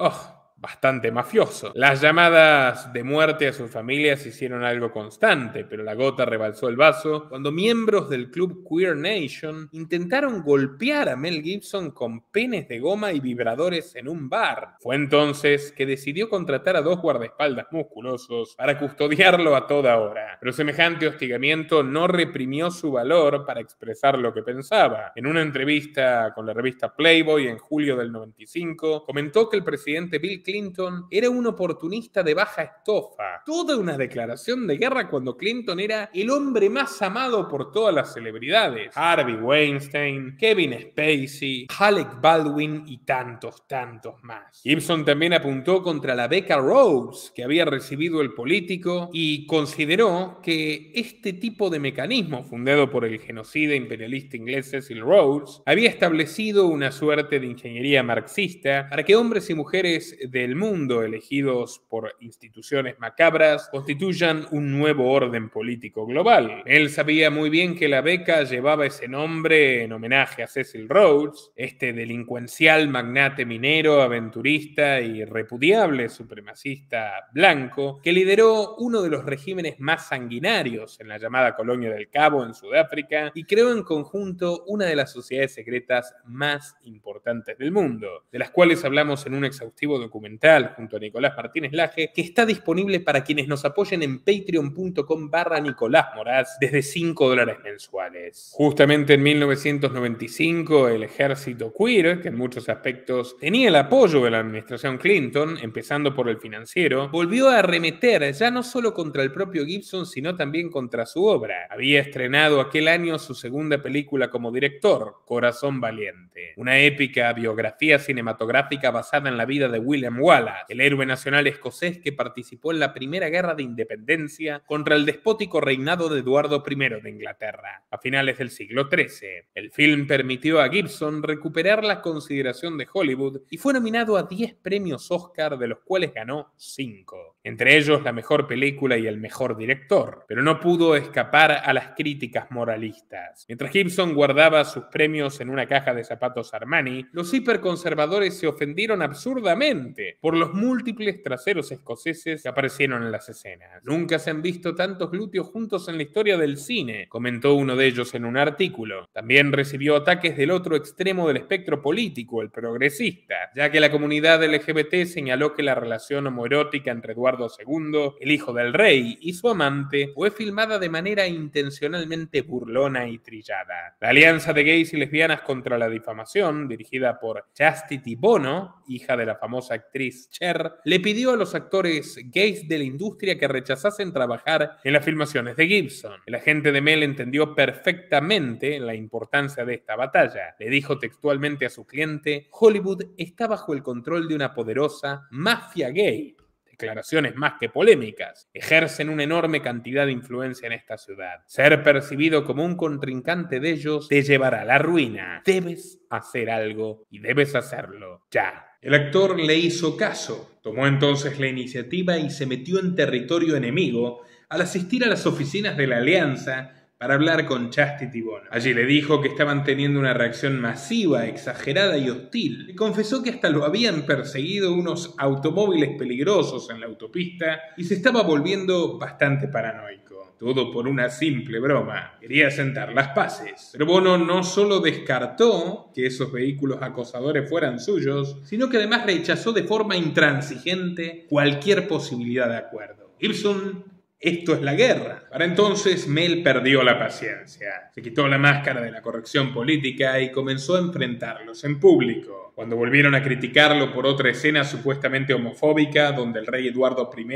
Bastante mafioso. Las llamadas de muerte a sus familias hicieron algo constante, pero la gota rebalsó el vaso cuando miembros del club Queer Nation intentaron golpear a Mel Gibson con penes de goma y vibradores en un bar. Fue entonces que decidió contratar a 2 guardaespaldas musculosos para custodiarlo a toda hora. Pero semejante hostigamiento no reprimió su valor para expresar lo que pensaba. En una entrevista con la revista Playboy en julio del 95, comentó que el presidente Bill Clinton era un oportunista de baja estofa. Toda una declaración de guerra cuando Clinton era el hombre más amado por todas las celebridades. Harvey Weinstein, Kevin Spacey, Alec Baldwin y tantos más. Gibson también apuntó contra la beca Rhodes que había recibido el político y consideró que este tipo de mecanismo, fundado por el genocida imperialista inglés Cecil Rhodes, había establecido una suerte de ingeniería marxista para que hombres y mujeres del mundo elegidos por instituciones macabras constituyan un nuevo orden político global. Él sabía muy bien que la beca llevaba ese nombre en homenaje a Cecil Rhodes, este delincuencial magnate minero, aventurista y repudiable supremacista blanco que lideró uno de los regímenes más sanguinarios en la llamada Colonia del Cabo en Sudáfrica y creó en conjunto una de las sociedades secretas más importantes del mundo, de las cuales hablamos en un exhaustivo documental junto a Nicolás Martínez Laje, que está disponible para quienes nos apoyen en patreon.com/Nicolás Moraz desde $5 mensuales. Justamente en 1995, el ejército queer, que en muchos aspectos tenía el apoyo de la administración Clinton, empezando por el financiero, volvió a arremeter ya no solo contra el propio Gibson, sino también contra su obra. Había estrenado aquel año su segunda película como director, Corazón Valiente, una épica biografía cinematográfica basada en la vida de William Wallace, el héroe nacional escocés que participó en la Primera Guerra de Independencia contra el despótico reinado de Eduardo I de Inglaterra, a finales del siglo XIII. El film permitió a Gibson recuperar la consideración de Hollywood y fue nominado a 10 premios Oscar, de los cuales ganó 5, entre ellos la mejor película y el mejor director, pero no pudo escapar a las críticas moralistas. Mientras Gibson guardaba sus premios en una caja de zapatos Armani, los hiperconservadores se ofendieron absurdamente por los múltiples traseros escoceses que aparecieron en las escenas. "Nunca se han visto tantos glúteos juntos en la historia del cine", comentó uno de ellos en un artículo. También recibió ataques del otro extremo del espectro político, el progresista, ya que la comunidad LGBT señaló que la relación homoerótica entre Eduardo II, el hijo del rey, y su amante fue filmada de manera intencionalmente burlona y trillada. La Alianza de Gays y Lesbianas contra la Difamación, dirigida por Chastity Bono, hija de la famosa actriz Cher, le pidió a los actores gays de la industria que rechazasen trabajar en las filmaciones de Gibson. El agente de Mel entendió perfectamente la importancia de esta batalla. Le dijo textualmente a su cliente: "Hollywood está bajo el control de una poderosa mafia gay". declaraciones más que polémicas, ejercen una enorme cantidad de influencia en esta ciudad. Ser percibido como un contrincante de ellos te llevará a la ruina. Debes hacer algo y debes hacerlo ya. El actor le hizo caso, tomó entonces la iniciativa y se metió en territorio enemigo al asistir a las oficinas de la Alianza para hablar con Chastity Bono. Allí le dijo que estaban teniendo una reacción masiva, exagerada y hostil. Le confesó que hasta lo habían perseguido unos automóviles peligrosos en la autopista y se estaba volviendo bastante paranoico. Todo por una simple broma. Quería sentar las paces. Pero Bono no solo descartó que esos vehículos acosadores fueran suyos, sino que además rechazó de forma intransigente cualquier posibilidad de acuerdo. Gibson, esto es la guerra. Para entonces Mel perdió la paciencia. Se quitó la máscara de la corrección política y comenzó a enfrentarlos en público. Cuando volvieron a criticarlo por otra escena supuestamente homofóbica, donde el rey Eduardo I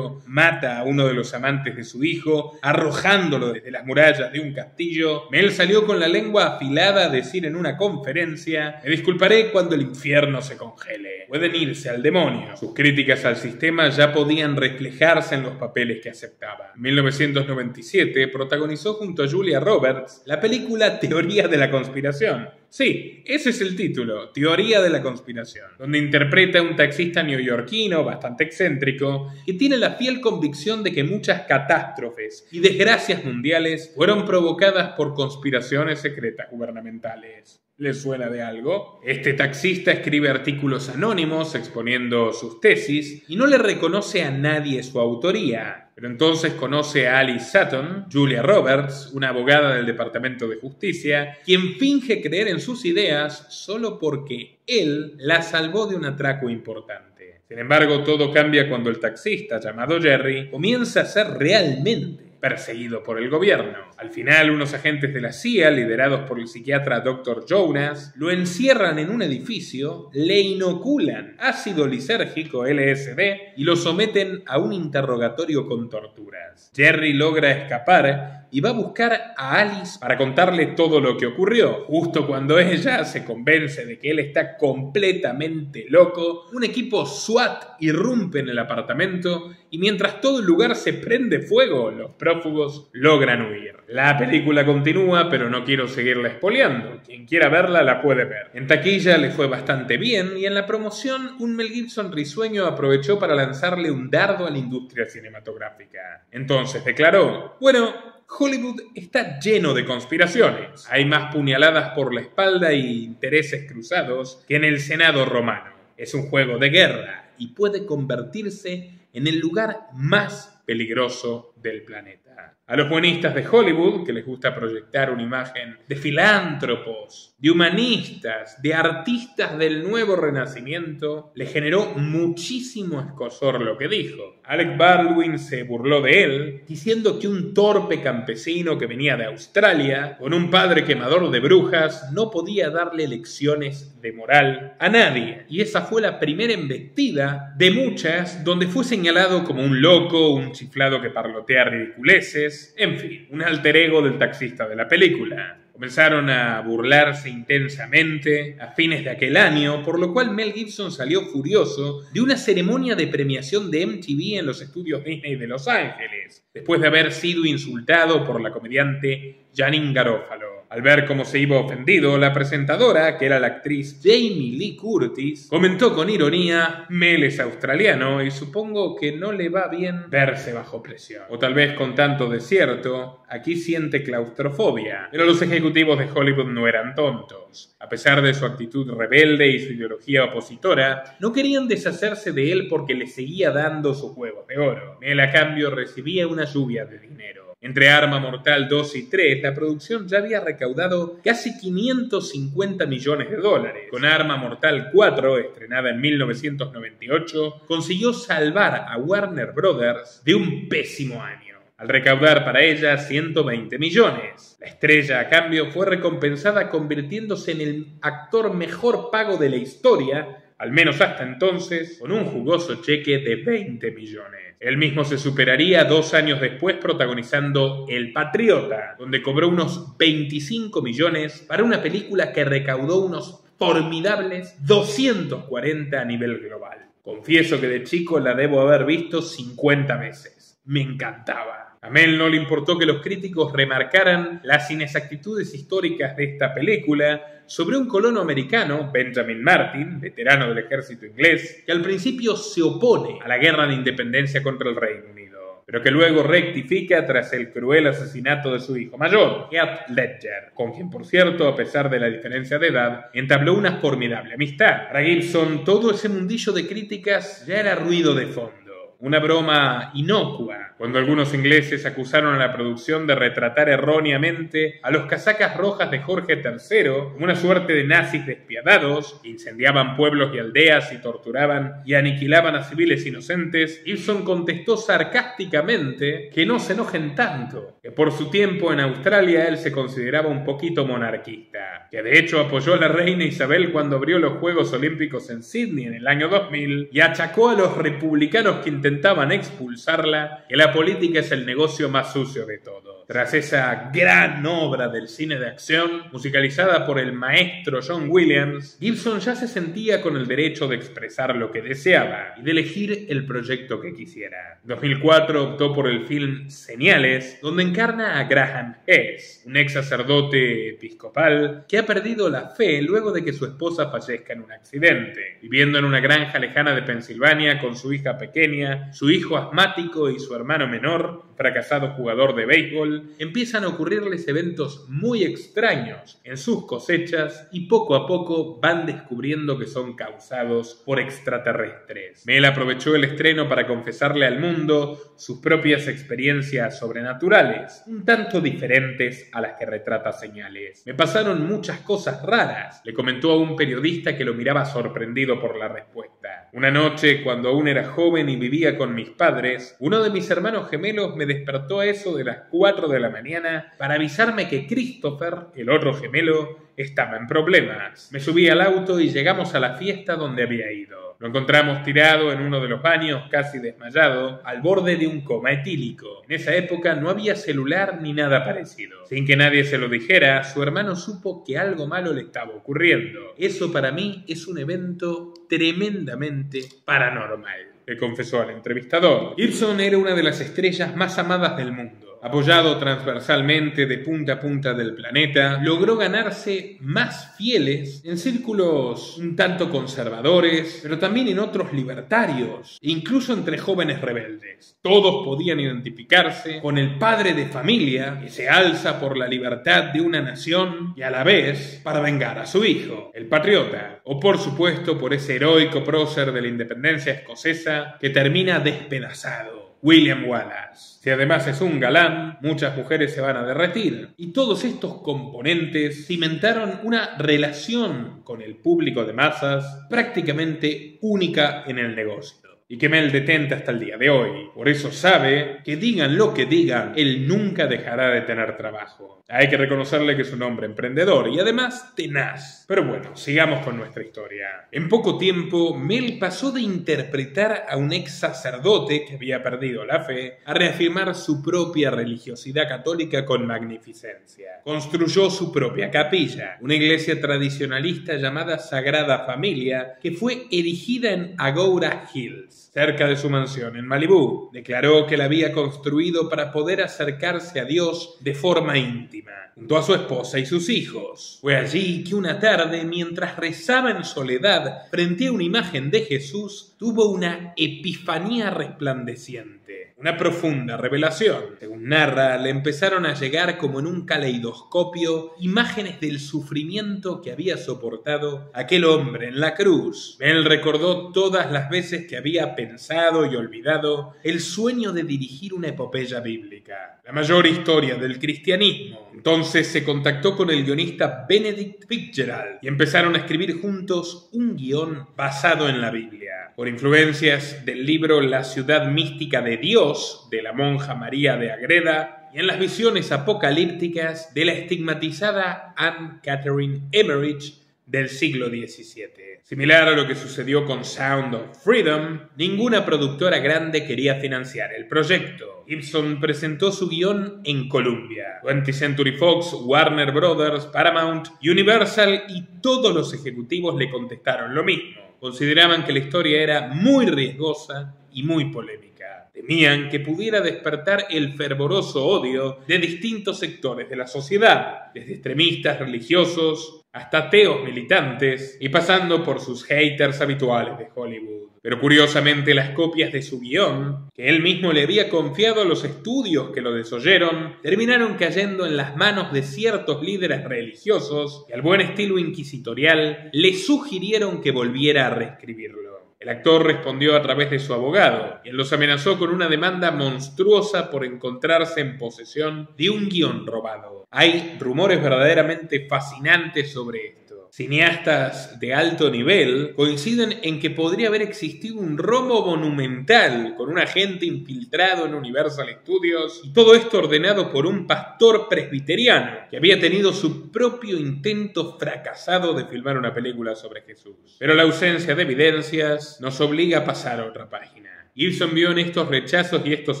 mata a uno de los amantes de su hijo, arrojándolo desde las murallas de un castillo, Mel salió con la lengua afilada a decir en una conferencia: me disculparé cuando el infierno se congele. Pueden irse al demonio. Sus críticas al sistema ya podían reflejarse en los papeles que aceptaba. En 1997 protagonizó junto a Julia Roberts la película Teoría de la Conspiración. Sí, ese es el título, Teoría de la Conspiración, donde interpreta a un taxista neoyorquino bastante excéntrico que tiene la fiel convicción de que muchas catástrofes y desgracias mundiales fueron provocadas por conspiraciones secretas gubernamentales. ¿Les suena de algo? Este taxista escribe artículos anónimos exponiendo sus tesis y no le reconoce a nadie su autoría. Pero entonces conoce a Alice Sutton, Julia Roberts, una abogada del Departamento de Justicia, quien finge creer en sus ideas solo porque él la salvó de un atraco importante. Sin embargo, todo cambia cuando el taxista, llamado Jerry, comienza a ser realmente perseguido por el gobierno. Al final, unos agentes de la CIA, liderados por el psiquiatra Dr. Jonas, lo encierran en un edificio, le inoculan ácido lisérgico LSD y lo someten a un interrogatorio con torturas. Jerry logra escapar y va a buscar a Alice para contarle todo lo que ocurrió. Justo cuando ella se convence de que él está completamente loco, un equipo SWAT irrumpe en el apartamento y mientras todo el lugar se prende fuego, los prófugos logran huir. La película continúa, pero no quiero seguirla spoileando. Quien quiera verla la puede ver. En taquilla le fue bastante bien y en la promoción un Mel Gibson risueño aprovechó para lanzarle un dardo a la industria cinematográfica. Entonces declaró: bueno, Hollywood está lleno de conspiraciones. Hay más puñaladas por la espalda y intereses cruzados que en el Senado romano. Es un juego de guerra y puede convertirse en el lugar más peligroso del planeta. A los buenistas de Hollywood, que les gusta proyectar una imagen de filántropos, de humanistas, de artistas del nuevo renacimiento, le generó muchísimo escozor lo que dijo. Alec Baldwin se burló de él, diciendo que un torpe campesino que venía de Australia, con un padre quemador de brujas, no podía darle lecciones de moral a nadie. Y esa fue la primera embestida de muchas, donde fue señalado como un loco, un chiflado que parlotea ridiculeces, en fin, un alter ego del taxista de la película. Comenzaron a burlarse intensamente a fines de aquel año, por lo cual Mel Gibson salió furioso de una ceremonia de premiación de MTV en los estudios Disney de Los Ángeles, después de haber sido insultado por la comediante Janeane Garofalo. Al ver cómo se iba ofendido, la presentadora, que era la actriz Jamie Lee Curtis, comentó con ironía: Mel es australiano y supongo que no le va bien verse bajo presión. O tal vez con tanto desierto, aquí siente claustrofobia. Pero los ejecutivos de Hollywood no eran tontos. A pesar de su actitud rebelde y su ideología opositora, no querían deshacerse de él porque le seguía dando sus huevos de oro. Mel a cambio recibía una lluvia de dinero. Entre Arma Mortal 2 y 3, la producción ya había recaudado casi 550 millones de dólares. Con Arma Mortal 4, estrenada en 1998, consiguió salvar a Warner Brothers de un pésimo año, al recaudar para ella 120 millones. La estrella, a cambio, fue recompensada convirtiéndose en el actor mejor pago de la historia, al menos hasta entonces, con un jugoso cheque de 20 millones. Él mismo se superaría 2 años después protagonizando El Patriota, donde cobró unos 25 millones para una película que recaudó unos formidables 240 a nivel global. Confieso que de chico la debo haber visto 50 veces. Me encantaba. A Mel no le importó que los críticos remarcaran las inexactitudes históricas de esta película sobre un colono americano, Benjamin Martin, veterano del ejército inglés, que al principio se opone a la guerra de independencia contra el Reino Unido, pero que luego rectifica tras el cruel asesinato de su hijo mayor, Heath Ledger, con quien, por cierto, a pesar de la diferencia de edad, entabló una formidable amistad. Para Gibson, todo ese mundillo de críticas ya era ruido de fondo, una broma inocua, cuando algunos ingleses acusaron a la producción de retratar erróneamente a los casacas rojas de Jorge III como una suerte de nazis despiadados que incendiaban pueblos y aldeas y torturaban y aniquilaban a civiles inocentes, Gibson contestó sarcásticamente que no se enojen tanto, que por su tiempo en Australia él se consideraba un poquito monarquista, que de hecho apoyó a la reina Isabel cuando abrió los Juegos Olímpicos en Sydney en el año 2000 y achacó a los republicanos que intentaban expulsarla que la política es el negocio más sucio de todos. Tras esa gran obra del cine de acción, musicalizada por el maestro John Williams, Gibson ya se sentía con el derecho de expresar lo que deseaba y de elegir el proyecto que quisiera. En 2004 optó por el film Señales, donde encarna a Graham Hess, un ex sacerdote episcopal que ha perdido la fe luego de que su esposa fallezca en un accidente, viviendo en una granja lejana de Pensilvania con su hija pequeña, su hijo asmático y su hermano menor, fracasado jugador de béisbol. Empiezan a ocurrirles eventos muy extraños en sus cosechas y poco a poco van descubriendo que son causados por extraterrestres. Mel aprovechó el estreno para confesarle al mundo sus propias experiencias sobrenaturales, un tanto diferentes a las que retrata Señales. Me pasaron muchas cosas raras, le comentó a un periodista que lo miraba sorprendido por la respuesta. Una noche, cuando aún era joven y vivía con mis padres, uno de mis hermanos gemelos me despertó a eso de las 4 de la mañana para avisarme que Christopher, el otro gemelo, estaba en problemas. Me subí al auto y llegamos a la fiesta donde había ido. Lo encontramos tirado en uno de los baños, casi desmayado, al borde de un coma etílico. En esa época no había celular ni nada parecido. Sin que nadie se lo dijera, su hermano supo que algo malo le estaba ocurriendo. Eso para mí es un evento tremendamente paranormal, le confesó al entrevistador. Gibson era una de las estrellas más amadas del mundo. Apoyado transversalmente de punta a punta del planeta, logró ganarse más fieles en círculos un tanto conservadores, pero también en otros libertarios, e incluso entre jóvenes rebeldes. Todos podían identificarse con el padre de familia que se alza por la libertad de una nación y a la vez para vengar a su hijo, el patriota, o por supuesto por ese heroico prócer de la independencia escocesa que termina despedazado, William Wallace. Si además es un galán, muchas mujeres se van a derretir. Y todos estos componentes cimentaron una relación con el público de masas prácticamente única en el negocio, y que Mel detenta hasta el día de hoy. Por eso sabe que digan lo que digan, él nunca dejará de tener trabajo. Hay que reconocerle que es un hombre emprendedor y además tenaz. Pero bueno, sigamos con nuestra historia. En poco tiempo, Mel pasó de interpretar a un ex sacerdote que había perdido la fe a reafirmar su propia religiosidad católica con magnificencia. Construyó su propia capilla, una iglesia tradicionalista llamada Sagrada Familia, que fue erigida en Agoura Hills, cerca de su mansión en Malibú. Declaró que la había construido para poder acercarse a Dios de forma íntima, junto a su esposa y sus hijos. Fue allí que una tarde, mientras rezaba en soledad frente a una imagen de Jesús, tuvo una epifanía resplandeciente, una profunda revelación. Según narra, le empezaron a llegar como en un caleidoscopio imágenes del sufrimiento que había soportado aquel hombre en la cruz. Él recordó todas las veces que había pensado y olvidado el sueño de dirigir una epopeya bíblica, la mayor historia del cristianismo. Entonces se contactó con el guionista Benedict Fitzgerald y empezaron a escribir juntos un guión basado en la Biblia. Por influencias del libro La ciudad mística de Dios, de la monja María de Agreda, y en las visiones apocalípticas de la estigmatizada Anne Catherine Emmerich del siglo XVII. Similar a lo que sucedió con Sound of Freedom, ninguna productora grande quería financiar el proyecto. Gibson presentó su guión en Columbia. 20th Century Fox, Warner Brothers, Paramount, Universal y todos los ejecutivos le contestaron lo mismo. Consideraban que la historia era muy riesgosa y muy polémica. Temían que pudiera despertar el fervoroso odio de distintos sectores de la sociedad, desde extremistas religiosos hasta ateos militantes y pasando por sus haters habituales de Hollywood. Pero curiosamente las copias de su guión, que él mismo le había confiado a los estudios que lo desoyeron, terminaron cayendo en las manos de ciertos líderes religiosos que al buen estilo inquisitorial le sugirieron que volviera a reescribirlo. El actor respondió a través de su abogado, quien los amenazó con una demanda monstruosa por encontrarse en posesión de un guión robado. Hay rumores verdaderamente fascinantes sobre esto. Cineastas de alto nivel coinciden en que podría haber existido un robo monumental con un agente infiltrado en Universal Studios y todo esto ordenado por un pastor presbiteriano que había tenido su propio intento fracasado de filmar una película sobre Jesús. Pero la ausencia de evidencias nos obliga a pasar a otra página. Gibson vio en estos rechazos y estos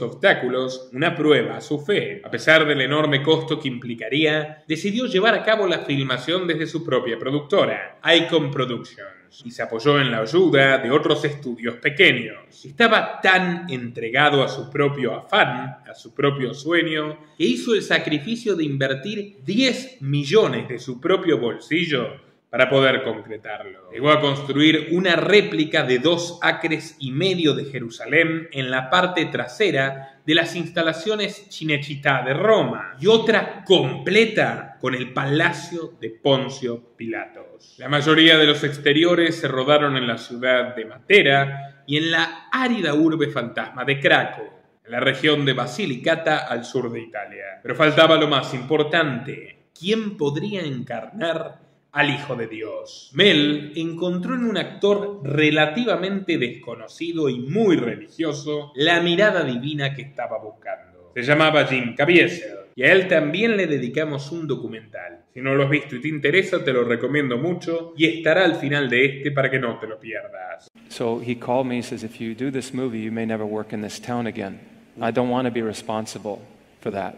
obstáculos una prueba a su fe. A pesar del enorme costo que implicaría, decidió llevar a cabo la filmación desde su propia productora, Icon Productions, y se apoyó en la ayuda de otros estudios pequeños. Estaba tan entregado a su propio afán, a su propio sueño, que hizo el sacrificio de invertir 10 millones de su propio bolsillo para poder concretarlo. Llegó a construir una réplica de 2,5 acres de Jerusalén en la parte trasera de las instalaciones Cinecittà de Roma y otra completa con el palacio de Poncio Pilatos. La mayoría de los exteriores se rodaron en la ciudad de Matera y en la árida urbe fantasma de Craco, en la región de Basilicata al sur de Italia. Pero faltaba lo más importante: ¿quién podría encarnar al Hijo de Dios? Mel encontró en un actor relativamente desconocido y muy religioso la mirada divina que estaba buscando. Se llamaba Jim Caviezel y a él también le dedicamos un documental. Si no lo has visto y te interesa, te lo recomiendo mucho y estará al final de este para que no te lo pierdas. So he called me, he says, if you do this movie, you may never work in this town again. I don't want to be responsible for that.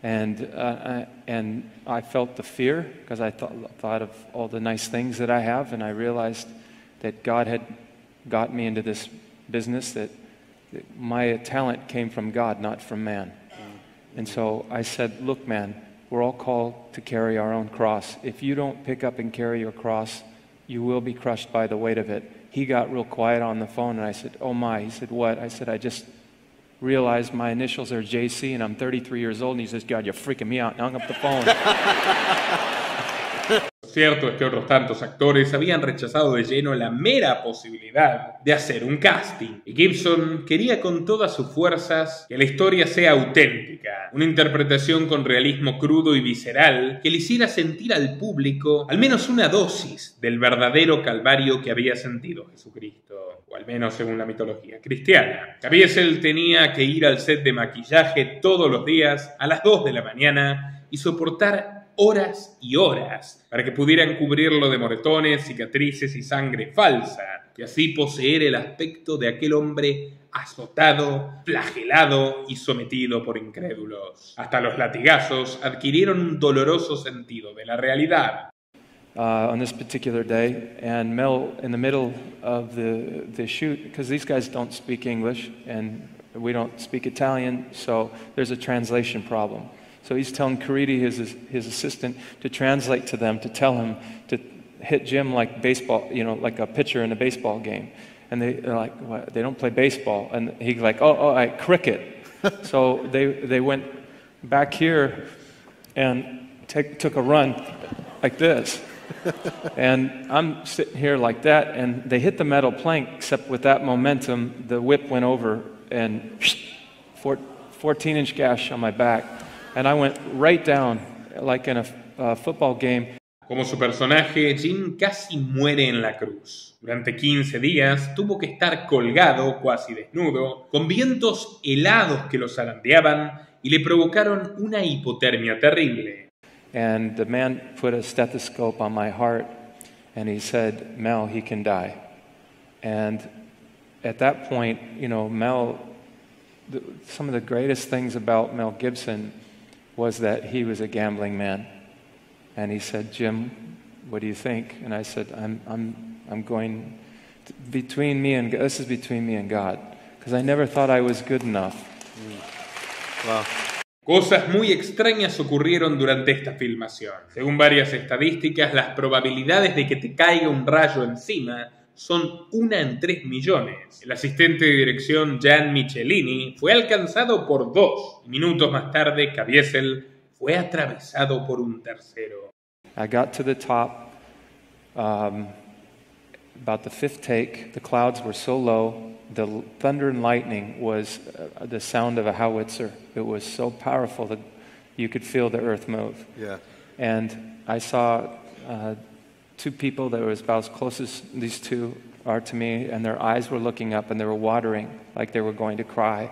And I felt the fear because I thought of all the nice things that I have, and I realized that God had got me into this business, that my talent came from God, not from man. And so I said, look, man, we're all called to carry our own cross. If you don't pick up and carry your cross, you will be crushed by the weight of it. He got real quiet on the phone, and I said, oh my. He said, what? I said, I just realized my initials are JC and I'm 33 years old. And he says, God, you're freaking me out. And hung up the phone. Cierto es que otros tantos actores habían rechazado de lleno la mera posibilidad de hacer un casting, y Gibson quería con todas sus fuerzas que la historia sea auténtica, una interpretación con realismo crudo y visceral que le hiciera sentir al público al menos una dosis del verdadero calvario que había sentido Jesucristo, o al menos según la mitología cristiana. Caviezel tenía que ir al set de maquillaje todos los días a las 2 de la mañana y soportar horas y horas para que pudieran cubrirlo de moretones, cicatrices y sangre falsa, y así poseer el aspecto de aquel hombre azotado, flagelado y sometido por incrédulos. Hasta los latigazos adquirieron un doloroso sentido de la realidad. On this particular day, and Mel, in the middle of the shoot, because these guys don't speak English and we don't speak Italian, so there's a translation problem. So he's telling Caridi, his assistant, to translate to them, to tell him to hit Jim like baseball, you know, like a pitcher in a baseball game. And they're like, what? They don't play baseball. And he's like, cricket. So they went back here and took a run like this. And I'm sitting here like that, and they hit the metal plank, except with that momentum, the whip went over, and 14-inch gash on my back. And I went right down, like in a football game. Como su personaje, Jim casi muere en la cruz. Durante 15 días tuvo que estar colgado, cuasi desnudo, con vientos helados que lo zarandeaban y le provocaron una hipotermia terrible. And the man put a stethoscope on my heart, and he said, Mel, he can die. And at that point, you know, some of the greatest things about Mel Gibson was that he was a gambling man. And he said, Jim, what do you think? And I said, I'm I'm going between me and this is between me and God, because I never thought I was good enough. Wow. Cosas muy extrañas ocurrieron durante esta filmación. Según varias estadísticas, las probabilidades de que te caiga un rayo encima son 1 en 3 millones. El asistente de dirección Jan Michelini fue alcanzado por 2 y minutos más tarde Caviezel fue atravesado por un tercero. I got to the top, about the 5th take. The clouds were so low. The thunder and lightning was the sound of a howitzer. It was so powerful that you could feel the earth move. Yeah. And I saw 2 people that were about as close as these 2 are to me, and their eyes were looking up and they were watering like they were going to cry.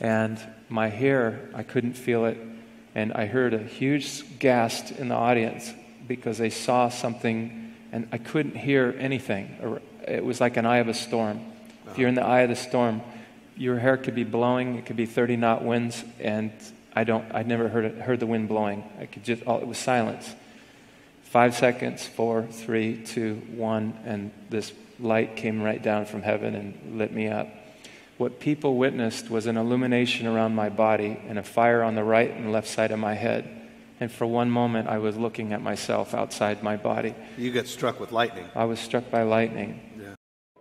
And my hair, I couldn't feel it. And I heard a huge gasp in the audience because they saw something, and I couldn't hear anything. It was like an eye of a storm. If you're in the eye of the storm, your hair could be blowing. It could be 30-knot winds, and I'd never heard the wind blowing. It was silence. 5 seconds, 4, 3, 2, 1, and this light came right down from heaven and lit me up. What people witnessed was an illumination around my body and a fire on the right and left side of my head. And for one moment, I was looking at myself outside my body. You got struck with lightning. I was struck by lightning.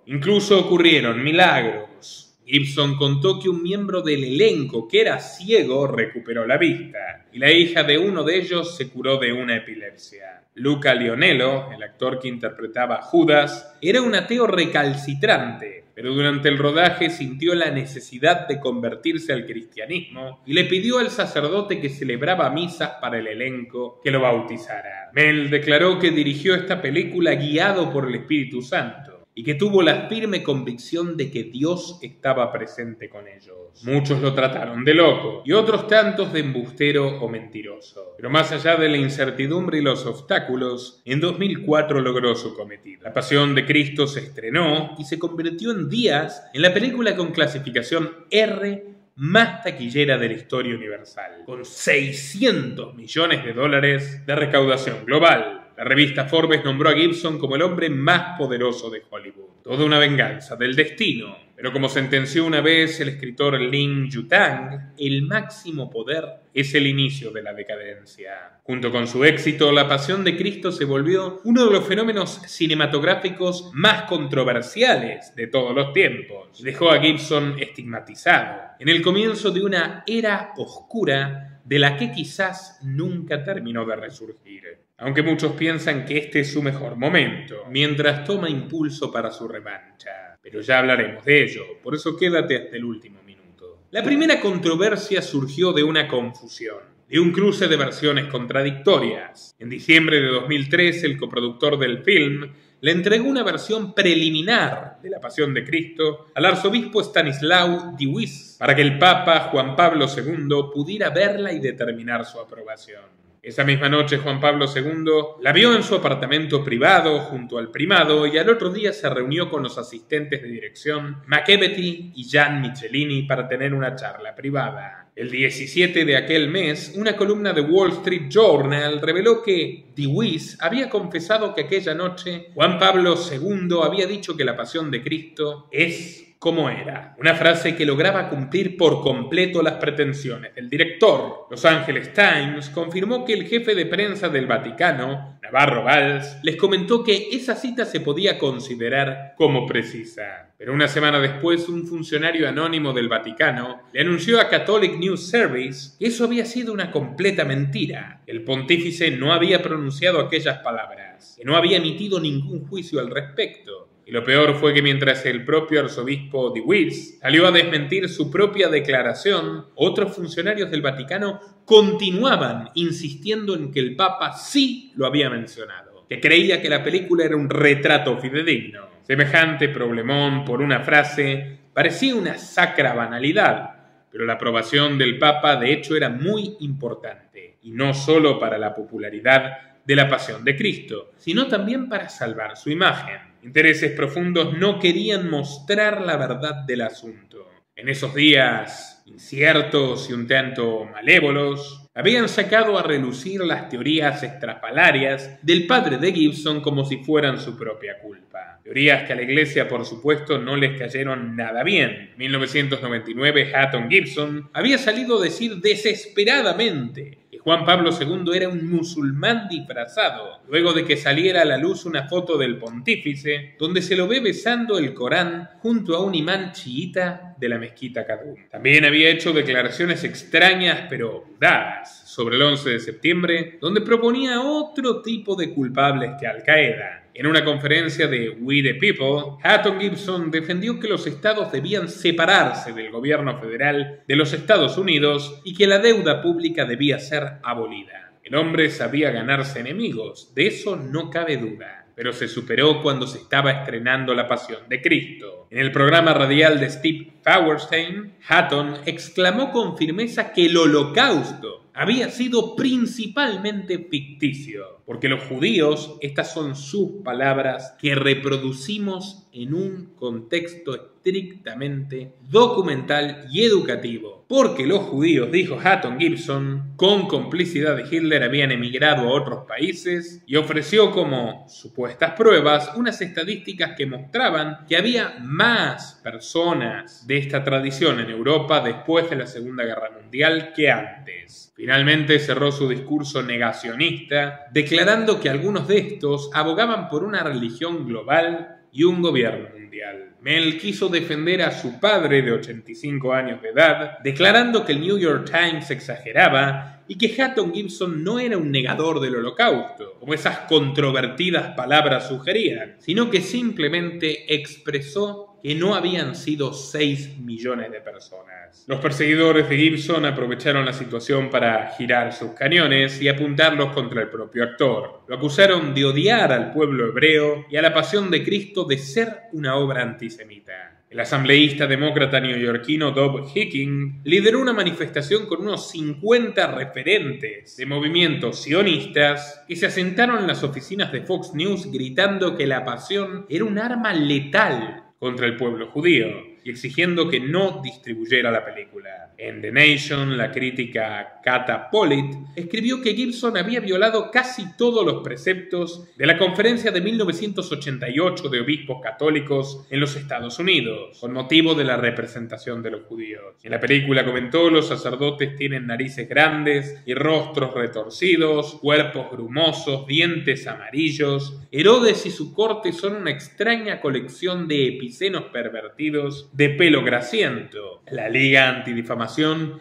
Incluso ocurrieron milagros. Gibson contó que un miembro del elenco que era ciego recuperó la vista y la hija de uno de ellos se curó de una epilepsia. Luca Lionello, el actor que interpretaba a Judas, era un ateo recalcitrante, pero durante el rodaje sintió la necesidad de convertirse al cristianismo y le pidió al sacerdote que celebraba misas para el elenco que lo bautizara. Mel declaró que dirigió esta película guiado por el Espíritu Santo y que tuvo la firme convicción de que Dios estaba presente con ellos. Muchos lo trataron de loco y otros tantos de embustero o mentiroso. Pero más allá de la incertidumbre y los obstáculos, en 2004 logró su cometido. La Pasión de Cristo se estrenó y se convirtió en días en la película con clasificación R más taquillera de la historia universal, con $600 millones de recaudación global. La revista Forbes nombró a Gibson como el hombre más poderoso de Hollywood. Toda una venganza del destino. Pero como sentenció una vez el escritor Lin Yutang, el máximo poder es el inicio de la decadencia. Junto con su éxito, La Pasión de Cristo se volvió uno de los fenómenos cinematográficos más controversiales de todos los tiempos. Dejó a Gibson estigmatizado en el comienzo de una era oscura de la que quizás nunca terminó de resurgir. Aunque muchos piensan que este es su mejor momento, mientras toma impulso para su revancha. Pero ya hablaremos de ello, por eso quédate hasta el último minuto. La primera controversia surgió de una confusión, de un cruce de versiones contradictorias. En diciembre de 2003, el coproductor del film le entregó una versión preliminar de La Pasión de Cristo al arzobispo Stanislaw Dziwisz para que el Papa Juan Pablo II pudiera verla y determinar su aprobación. Esa misma noche Juan Pablo II la vio en su apartamento privado junto al primado y al otro día se reunió con los asistentes de dirección McEvety y Jan Michelini para tener una charla privada. El 17 de aquel mes, una columna de Wall Street Journal reveló que Dziwisz había confesado que aquella noche Juan Pablo II había dicho que la Pasión de Cristo es como era. Una frase que lograba cumplir por completo las pretensiones del director. Los Angeles Times confirmó que el jefe de prensa del Vaticano, Navarro Valls, les comentó que esa cita se podía considerar como precisa. Pero una semana después, un funcionario anónimo del Vaticano le anunció a Catholic News Service que eso había sido una completa mentira. El pontífice no había pronunciado aquellas palabras, que no había emitido ningún juicio al respecto. Y lo peor fue que mientras el propio arzobispo Dziwisz salió a desmentir su propia declaración, otros funcionarios del Vaticano continuaban insistiendo en que el Papa sí lo había mencionado, que creía que la película era un retrato fidedigno. Semejante problemón por una frase parecía una sacra banalidad, pero la aprobación del Papa de hecho era muy importante, y no solo para la popularidad de la Pasión de Cristo, sino también para salvar su imagen. Intereses profundos no querían mostrar la verdad del asunto. En esos días inciertos y un tanto malévolos, habían sacado a relucir las teorías estrafalarias del padre de Gibson como si fueran su propia culpa. Teorías que a la iglesia, por supuesto, no les cayeron nada bien. En 1999, Hatton Gibson había salido a decir desesperadamente que Juan Pablo II era un musulmán disfrazado, luego de que saliera a la luz una foto del pontífice donde se lo ve besando el Corán junto a un imán chiita de la mezquita Qadum. También había hecho declaraciones extrañas pero dadas sobre el 11 de septiembre, donde proponía otro tipo de culpables que Al-Qaeda. En una conferencia de We the People, Hatton Gibson defendió que los estados debían separarse del gobierno federal de los Estados Unidos y que la deuda pública debía ser abolida. El hombre sabía ganarse enemigos, de eso no cabe duda, pero se superó cuando se estaba estrenando La Pasión de Cristo. En el programa radial de Steve Feuerstein, Hatton exclamó con firmeza que el Holocausto había sido principalmente ficticio, porque los judíos, estas son sus palabras, que reproducimos en un contexto estrictamente documental y educativo, porque los judíos, dijo Hatton Gibson, con complicidad de Hitler habían emigrado a otros países, y ofreció como supuestas pruebas unas estadísticas que mostraban que había más personas de esta tradición en Europa después de la Segunda Guerra Mundial que antes. Finalmente cerró su discurso negacionista, declarando que algunos de estos abogaban por una religión global y un gobierno mundial. Mel quiso defender a su padre de 85 años de edad, declarando que el New York Times exageraba y que Hatton Gibson no era un negador del Holocausto, como esas controvertidas palabras sugerían, sino que simplemente expresó que no habían sido 6 millones de personas. Los perseguidores de Gibson aprovecharon la situación para girar sus cañones y apuntarlos contra el propio actor. Lo acusaron de odiar al pueblo hebreo y a la Pasión de Cristo de ser una obra antisemita. El asambleísta demócrata neoyorquino Bob Hicking lideró una manifestación con unos 50 referentes de movimientos sionistas que se asentaron en las oficinas de Fox News gritando que la pasión era un arma letal contra el pueblo judío y exigiendo que no distribuyera la película. En The Nation, la crítica Kata Pollitt escribió que Gibson había violado casi todos los preceptos de la conferencia de 1988 de obispos católicos en los Estados Unidos, con motivo de la representación de los judíos. En la película comentó: los sacerdotes tienen narices grandes y rostros retorcidos, cuerpos grumosos, dientes amarillos. Herodes y su corte son una extraña colección de epicenos pervertidos de pelo grasiento. La Liga Antidifamación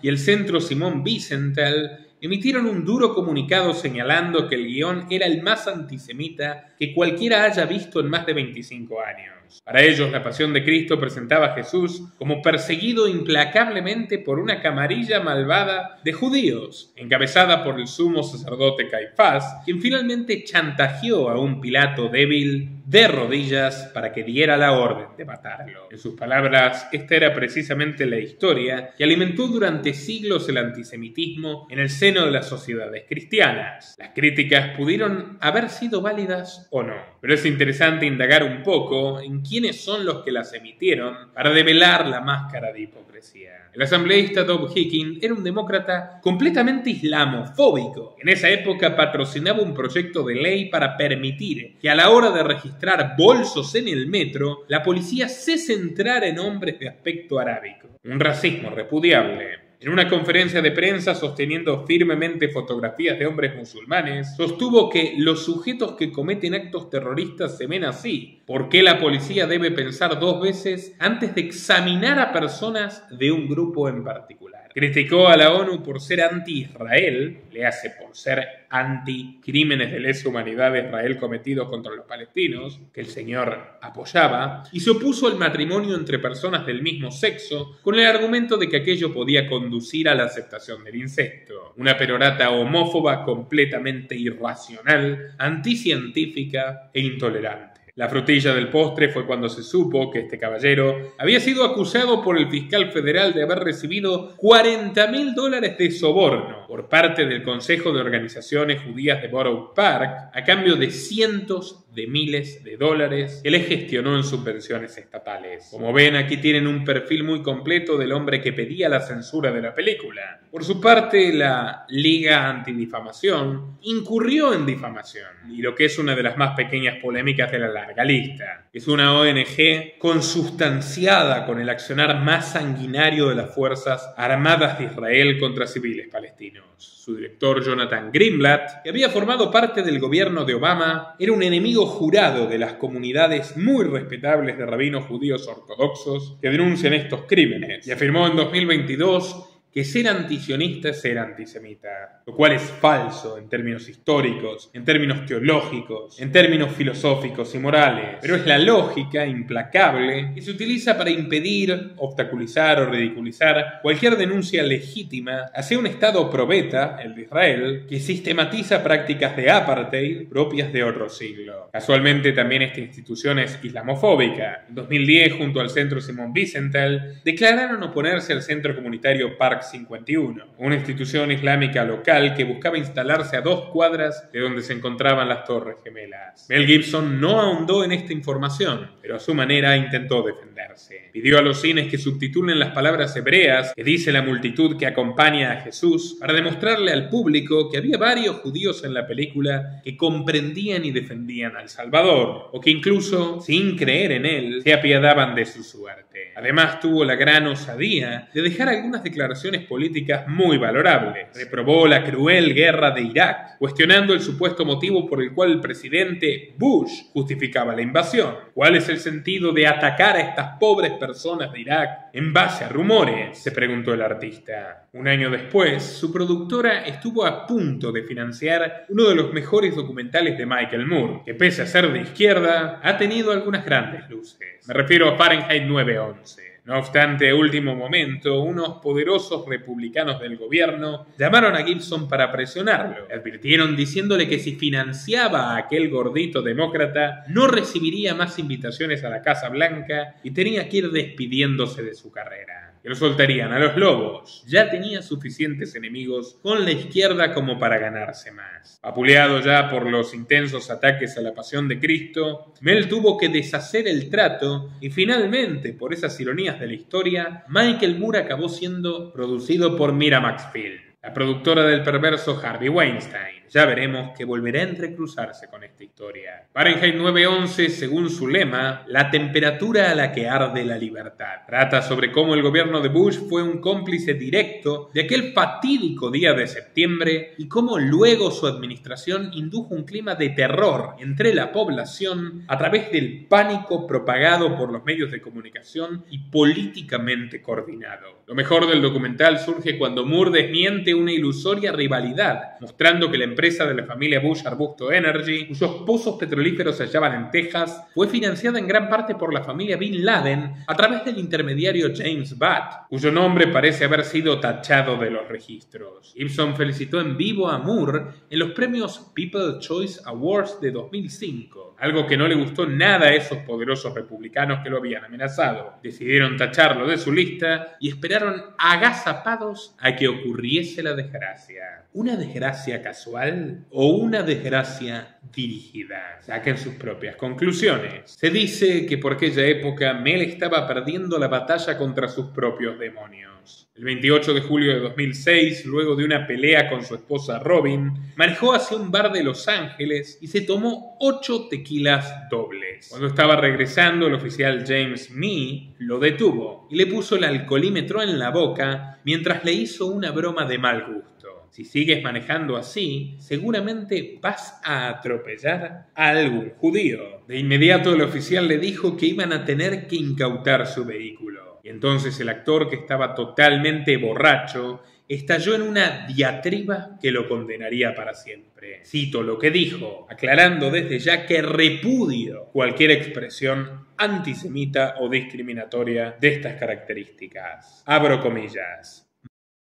y el Centro Simón Wiesenthal emitieron un duro comunicado señalando que el guión era el más antisemita que cualquiera haya visto en más de 25 años. Para ellos, la Pasión de Cristo presentaba a Jesús como perseguido implacablemente por una camarilla malvada de judíos, encabezada por el sumo sacerdote Caifás, quien finalmente chantajeó a un Pilato débil de rodillas para que diera la orden de matarlo. En sus palabras, esta era precisamente la historia que alimentó durante siglos el antisemitismo en el seno de las sociedades cristianas. Las críticas pudieron haber sido válidas o no, pero es interesante indagar un poco en quiénes son los que las emitieron para develar la máscara de hipocresía. El asambleísta Bob Hicking era un demócrata completamente islamofóbico. En esa época patrocinaba un proyecto de ley para permitir que a la hora de registrar bolsos en el metro, la policía se centrara en hombres de aspecto arábico. Un racismo repudiable. En una conferencia de prensa sosteniendo firmemente fotografías de hombres musulmanes, sostuvo que los sujetos que cometen actos terroristas se ven así. ¿Por qué la policía debe pensar 2 veces antes de examinar a personas de un grupo en particular? Criticó a la ONU por ser anti-Israel, le hace por ser anti-crímenes de lesa humanidad de Israel cometidos contra los palestinos, que el señor apoyaba, y se opuso al matrimonio entre personas del mismo sexo con el argumento de que aquello podía conducir a la aceptación del incesto. Una perorata homófoba completamente irracional, anticientífica e intolerante. La frutilla del postre fue cuando se supo que este caballero había sido acusado por el fiscal federal de haber recibido $40.000 de soborno por parte del Consejo de Organizaciones Judías de Borough Park a cambio de cientos de miles de dólares que le gestionó en subvenciones estatales. Como ven, aquí tienen un perfil muy completo del hombre que pedía la censura de la película. Por su parte, la Liga Antidifamación incurrió en difamación, y lo que es una de las más pequeñas polémicas de la larga lista. Es una ONG consustanciada con el accionar más sanguinario de las Fuerzas Armadas de Israel contra civiles palestinos. Su director, Jonathan Greenblatt, que había formado parte del gobierno de Obama, era un enemigo jurado de las comunidades muy respetables de rabinos judíos ortodoxos que denuncian estos crímenes, y afirmó en 2022 que ser antisionista es ser antisemita, lo cual es falso en términos históricos, en términos teológicos, en términos filosóficos y morales, pero es la lógica implacable que se utiliza para impedir, obstaculizar o ridiculizar cualquier denuncia legítima hacia un Estado probeta, el de Israel, que sistematiza prácticas de apartheid propias de otro siglo. Casualmente también esta institución es islamofóbica. En 2010, junto al Centro Simón Wiesenthal, declararon oponerse al Centro Comunitario Park 51, una institución islámica local que buscaba instalarse a 2 cuadras de donde se encontraban las Torres Gemelas. Mel Gibson no ahondó en esta información, pero a su manera intentó defenderse. Pidió a los cines que subtitulen las palabras hebreas que dice la multitud que acompaña a Jesús para demostrarle al público que había varios judíos en la película que comprendían y defendían al Salvador, o que incluso, sin creer en él, se apiadaban de su suerte. Además, tuvo la gran osadía de dejar algunas declaraciones políticas muy valorables. Reprobó la cruel guerra de Irak, cuestionando el supuesto motivo por el cual el presidente Bush justificaba la invasión. ¿Cuál es el sentido de atacar a estas pobres personas de Irak en base a rumores?, se preguntó el artista. Un año después, su productora estuvo a punto de financiar uno de los mejores documentales de Michael Moore, que pese a ser de izquierda, ha tenido algunas grandes luces. Me refiero a Fahrenheit 9/11. No obstante, a último momento, unos poderosos republicanos del gobierno llamaron a Gibson para presionarlo. Le advirtieron diciéndole que si financiaba a aquel gordito demócrata, no recibiría más invitaciones a la Casa Blanca y tenía que ir despidiéndose de su carrera. Que lo soltarían a los lobos. Ya tenía suficientes enemigos con la izquierda como para ganarse más. Vapuleado ya por los intensos ataques a la pasión de Cristo, Mel tuvo que deshacer el trato y finalmente, por esas ironías de la historia, Michael Moore acabó siendo producido por Miramax Film, la productora del perverso Harvey Weinstein. Ya veremos que volverá a entrecruzarse con esta historia. Fahrenheit 9/11, según su lema, la temperatura a la que arde la libertad. Trata sobre cómo el gobierno de Bush fue un cómplice directo de aquel fatídico día de septiembre y cómo luego su administración indujo un clima de terror entre la población a través del pánico propagado por los medios de comunicación y políticamente coordinado. Lo mejor del documental surge cuando Moore desmiente una ilusoria rivalidad, mostrando que la empresa de la familia Bush, Arbusto Energy, cuyos pozos petrolíferos se hallaban en Texas, fue financiada en gran parte por la familia Bin Laden a través del intermediario James Butt, cuyo nombre parece haber sido tachado de los registros. Gibson felicitó en vivo a Moore en los premios People's Choice Awards de 2005, algo que no le gustó nada a esos poderosos republicanos que lo habían amenazado. Decidieron tacharlo de su lista y esperaron agazapados a que ocurriese la desgracia. ¿Una desgracia casual o una desgracia dirigida? Saquen sus propias conclusiones. Se dice que por aquella época Mel estaba perdiendo la batalla contra sus propios demonios. El 28 de julio de 2006, luego de una pelea con su esposa Robin, manejó hacia un bar de Los Ángeles y se tomó 8 tequilas dobles. Cuando estaba regresando, el oficial James Mee lo detuvo y le puso el alcoholímetro en la boca mientras le hizo una broma de mal gusto. Si sigues manejando así, seguramente vas a atropellar a algún judío. De inmediato el oficial le dijo que iban a tener que incautar su vehículo. Y entonces el actor, que estaba totalmente borracho, estalló en una diatriba que lo condenaría para siempre. Cito lo que dijo, aclarando desde ya que repudio cualquier expresión antisemita o discriminatoria de estas características. Abro comillas.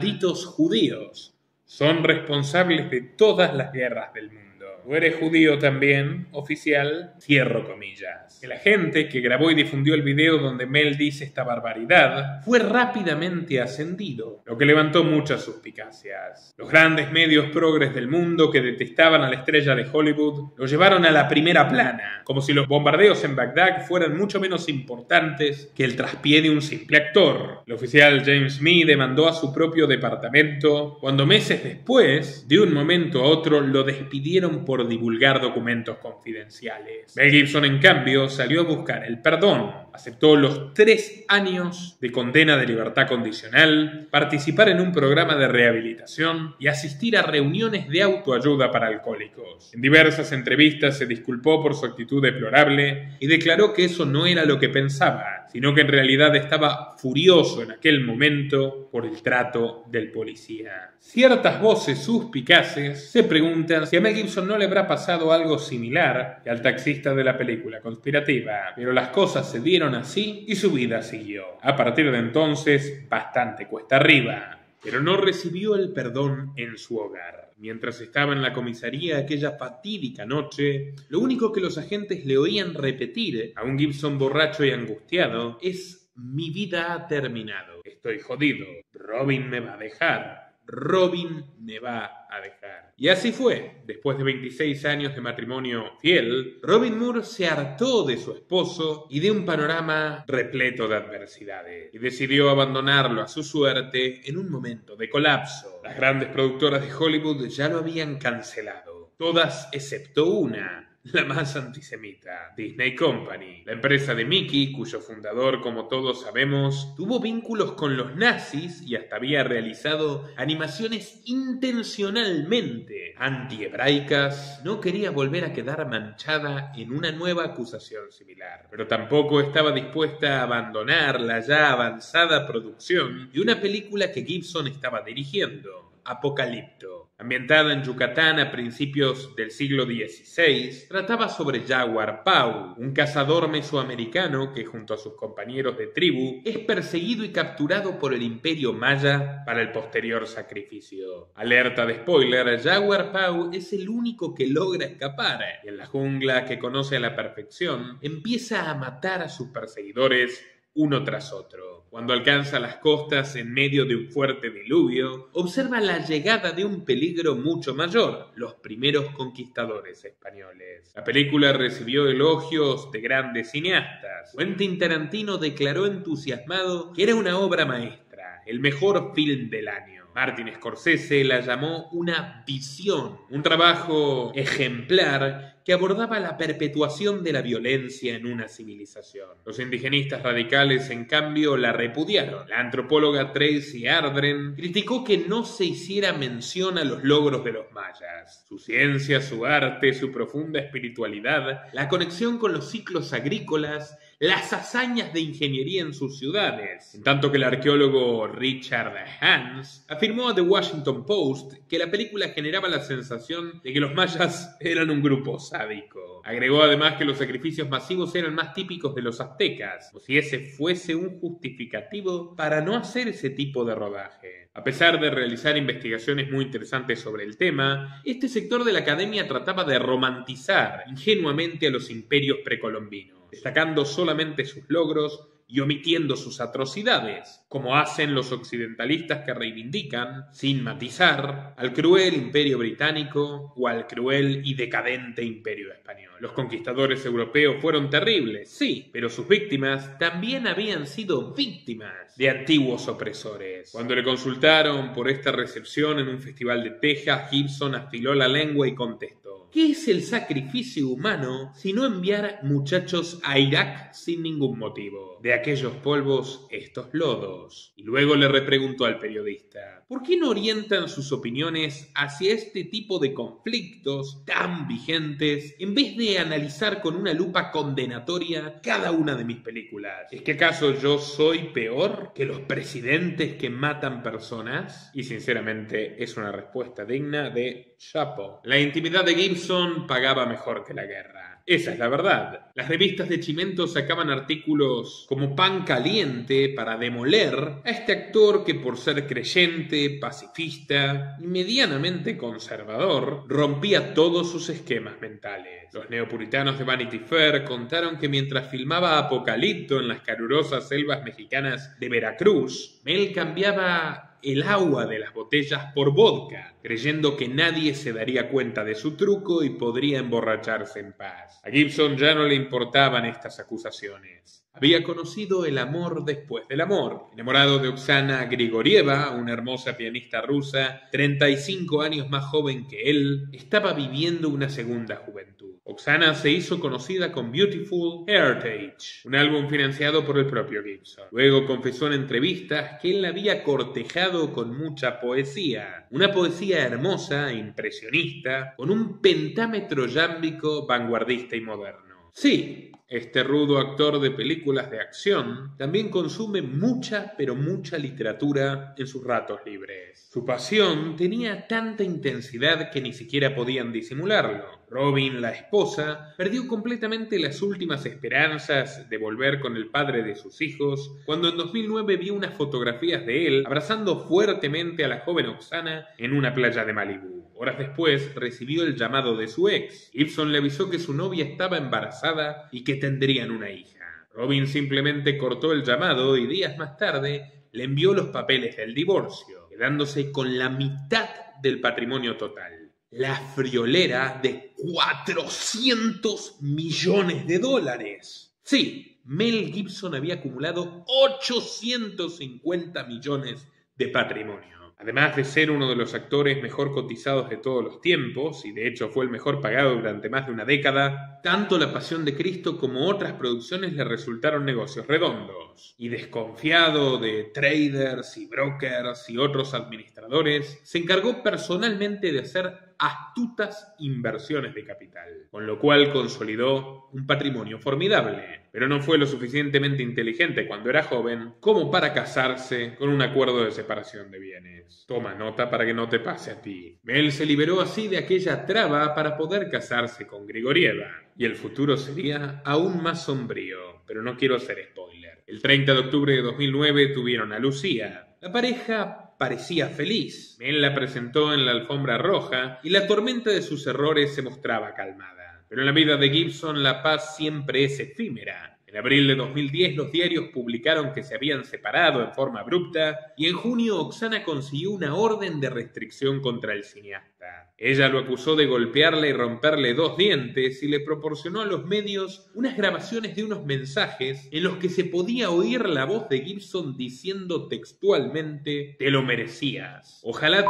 Malditos judíos son responsables de todas las guerras del mundo. ¿O eres judío también, oficial? Cierro comillas. El agente que grabó y difundió el video donde Mel dice esta barbaridad fue rápidamente ascendido, lo que levantó muchas suspicacias. Los grandes medios progres del mundo que detestaban a la estrella de Hollywood lo llevaron a la primera plana, como si los bombardeos en Bagdad fueran mucho menos importantes que el traspié de un simple actor. El oficial James Mee demandó a su propio departamento cuando meses después, de un momento a otro, lo despidieron por divulgar documentos confidenciales. Mel Gibson, en cambio, salió a buscar el perdón, aceptó los 3 años de condena de libertad condicional, participar en un programa de rehabilitación y asistir a reuniones de autoayuda para alcohólicos. En diversas entrevistas se disculpó por su actitud deplorable y declaró que eso no era lo que pensaba, sino que en realidad estaba furioso en aquel momento por el trato del policía. Ciertas voces suspicaces se preguntan si a Mel Gibson no le habrá pasado algo similar que al taxista de la película conspirativa, pero las cosas se dieron así y su vida siguió. A partir de entonces, bastante cuesta arriba, pero no recibió el perdón en su hogar. Mientras estaba en la comisaría aquella fatídica noche, lo único que los agentes le oían repetir a un Gibson borracho y angustiado es: mi vida ha terminado, estoy jodido, Robin me va a dejar. Robin me va a dejar. Y así fue. Después de 26 años de matrimonio fiel, Robin Moore se hartó de su esposo y de un panorama repleto de adversidades, y decidió abandonarlo a su suerte en un momento de colapso. Las grandes productoras de Hollywood ya lo habían cancelado, todas excepto una, la más antisemita, Disney Company, la empresa de Mickey, cuyo fundador, como todos sabemos, tuvo vínculos con los nazis y hasta había realizado animaciones intencionalmente anti-hebraicas. No quería volver a quedar manchada en una nueva acusación similar, pero tampoco estaba dispuesta a abandonar la ya avanzada producción de una película que Gibson estaba dirigiendo, Apocalipto. Ambientada en Yucatán a principios del siglo XVI, trataba sobre Jaguar Pau, un cazador mesoamericano que junto a sus compañeros de tribu es perseguido y capturado por el Imperio Maya para el posterior sacrificio. Alerta de spoiler, Jaguar Pau es el único que logra escapar y en la jungla que conoce a la perfección empieza a matar a sus perseguidores uno tras otro. Cuando alcanza las costas en medio de un fuerte diluvio, observa la llegada de un peligro mucho mayor, los primeros conquistadores españoles. La película recibió elogios de grandes cineastas. Quentin Tarantino declaró entusiasmado que era una obra maestra, el mejor film del año. Martin Scorsese la llamó una visión, un trabajo ejemplar que abordaba la perpetuación de la violencia en una civilización. Los indigenistas radicales, en cambio, la repudiaron. La antropóloga Tracy Ardren criticó que no se hiciera mención a los logros de los mayas. Su ciencia, su arte, su profunda espiritualidad, la conexión con los ciclos agrícolas, las hazañas de ingeniería en sus ciudades. En tanto que el arqueólogo Richard Hans afirmó a The Washington Post que la película generaba la sensación de que los mayas eran un grupo sádico. Agregó además que los sacrificios masivos eran más típicos de los aztecas, como si ese fuese un justificativo para no hacer ese tipo de rodaje. A pesar de realizar investigaciones muy interesantes sobre el tema, este sector de la academia trataba de romantizar ingenuamente a los imperios precolombinos, destacando solamente sus logros y omitiendo sus atrocidades, como hacen los occidentalistas que reivindican, sin matizar, al cruel imperio británico o al cruel y decadente imperio español. Los conquistadores europeos fueron terribles, sí, pero sus víctimas también habían sido víctimas de antiguos opresores. Cuando le consultaron por esta recepción en un festival de Texas, Gibson afiló la lengua y contestó: ¿qué es el sacrificio humano sino enviar muchachos a Irak sin ningún motivo? De aquellos polvos, estos lodos. Y luego le repreguntó al periodista: ¿por qué no orientan sus opiniones hacia este tipo de conflictos tan vigentes en vez de analizar con una lupa condenatoria cada una de mis películas? ¿Es que acaso yo soy peor que los presidentes que matan personas? Y sinceramente es una respuesta digna de chapo. La intimidad de Gibson pagaba mejor que la guerra. Esa es la verdad. Las revistas de Chimento sacaban artículos como pan caliente para demoler a este actor que, por ser creyente, pacifista y medianamente conservador, rompía todos sus esquemas mentales. Los neopuritanos de Vanity Fair contaron que mientras filmaba Apocalipto en las calurosas selvas mexicanas de Veracruz, Mel cambiaba el agua de las botellas por vodka, creyendo que nadie se daría cuenta de su truco y podría emborracharse en paz. A Gibson ya no le importaban estas acusaciones. Había conocido el amor después del amor. Enamorado de Oksana Grigorieva, una hermosa pianista rusa, 35 años más joven que él, estaba viviendo una segunda juventud. Oksana se hizo conocida con Beautiful Heritage, un álbum financiado por el propio Gibson. Luego confesó en entrevistas que él la había cortejado con mucha poesía. Una poesía hermosa e impresionista, con un pentámetro yámbico vanguardista y moderno. Sí, este rudo actor de películas de acción también consume mucha, pero mucha literatura en sus ratos libres. Su pasión tenía tanta intensidad que ni siquiera podían disimularlo. Robin, la esposa, perdió completamente las últimas esperanzas de volver con el padre de sus hijos cuando en 2009 vio unas fotografías de él abrazando fuertemente a la joven Oksana en una playa de Malibú. Horas después recibió el llamado de su ex. Gibson le avisó que su novia estaba embarazada y que tendrían una hija. Robin simplemente cortó el llamado y días más tarde le envió los papeles del divorcio, quedándose con la mitad del patrimonio total. La friolera de $400 millones. Sí, Mel Gibson había acumulado 850 millones de patrimonio. Además de ser uno de los actores mejor cotizados de todos los tiempos, y de hecho fue el mejor pagado durante más de una década, tanto La Pasión de Cristo como otras producciones le resultaron negocios redondos. Y desconfiado de traders y brokers y otros administradores, se encargó personalmente de hacer astutas inversiones de capital, con lo cual consolidó un patrimonio formidable. Pero no fue lo suficientemente inteligente cuando era joven como para casarse con un acuerdo de separación de bienes. Toma nota para que no te pase a ti. Mel se liberó así de aquella traba para poder casarse con Grigorieva. Y el futuro sería aún más sombrío, pero no quiero hacer spoiler. El 30 de octubre de 2009 tuvieron a Lucía. La pareja parecía feliz. Mel la presentó en la alfombra roja y la tormenta de sus errores se mostraba calmada. Pero en la vida de Gibson la paz siempre es efímera. En abril de 2010 los diarios publicaron que se habían separado en forma abrupta y en junio Oksana consiguió una orden de restricción contra el cineasta. Ella lo acusó de golpearle y romperle 2 dientes y le proporcionó a los medios unas grabaciones de unos mensajes en los que se podía oír la voz de Gibson diciendo textualmente: "Te lo merecías. Ojalá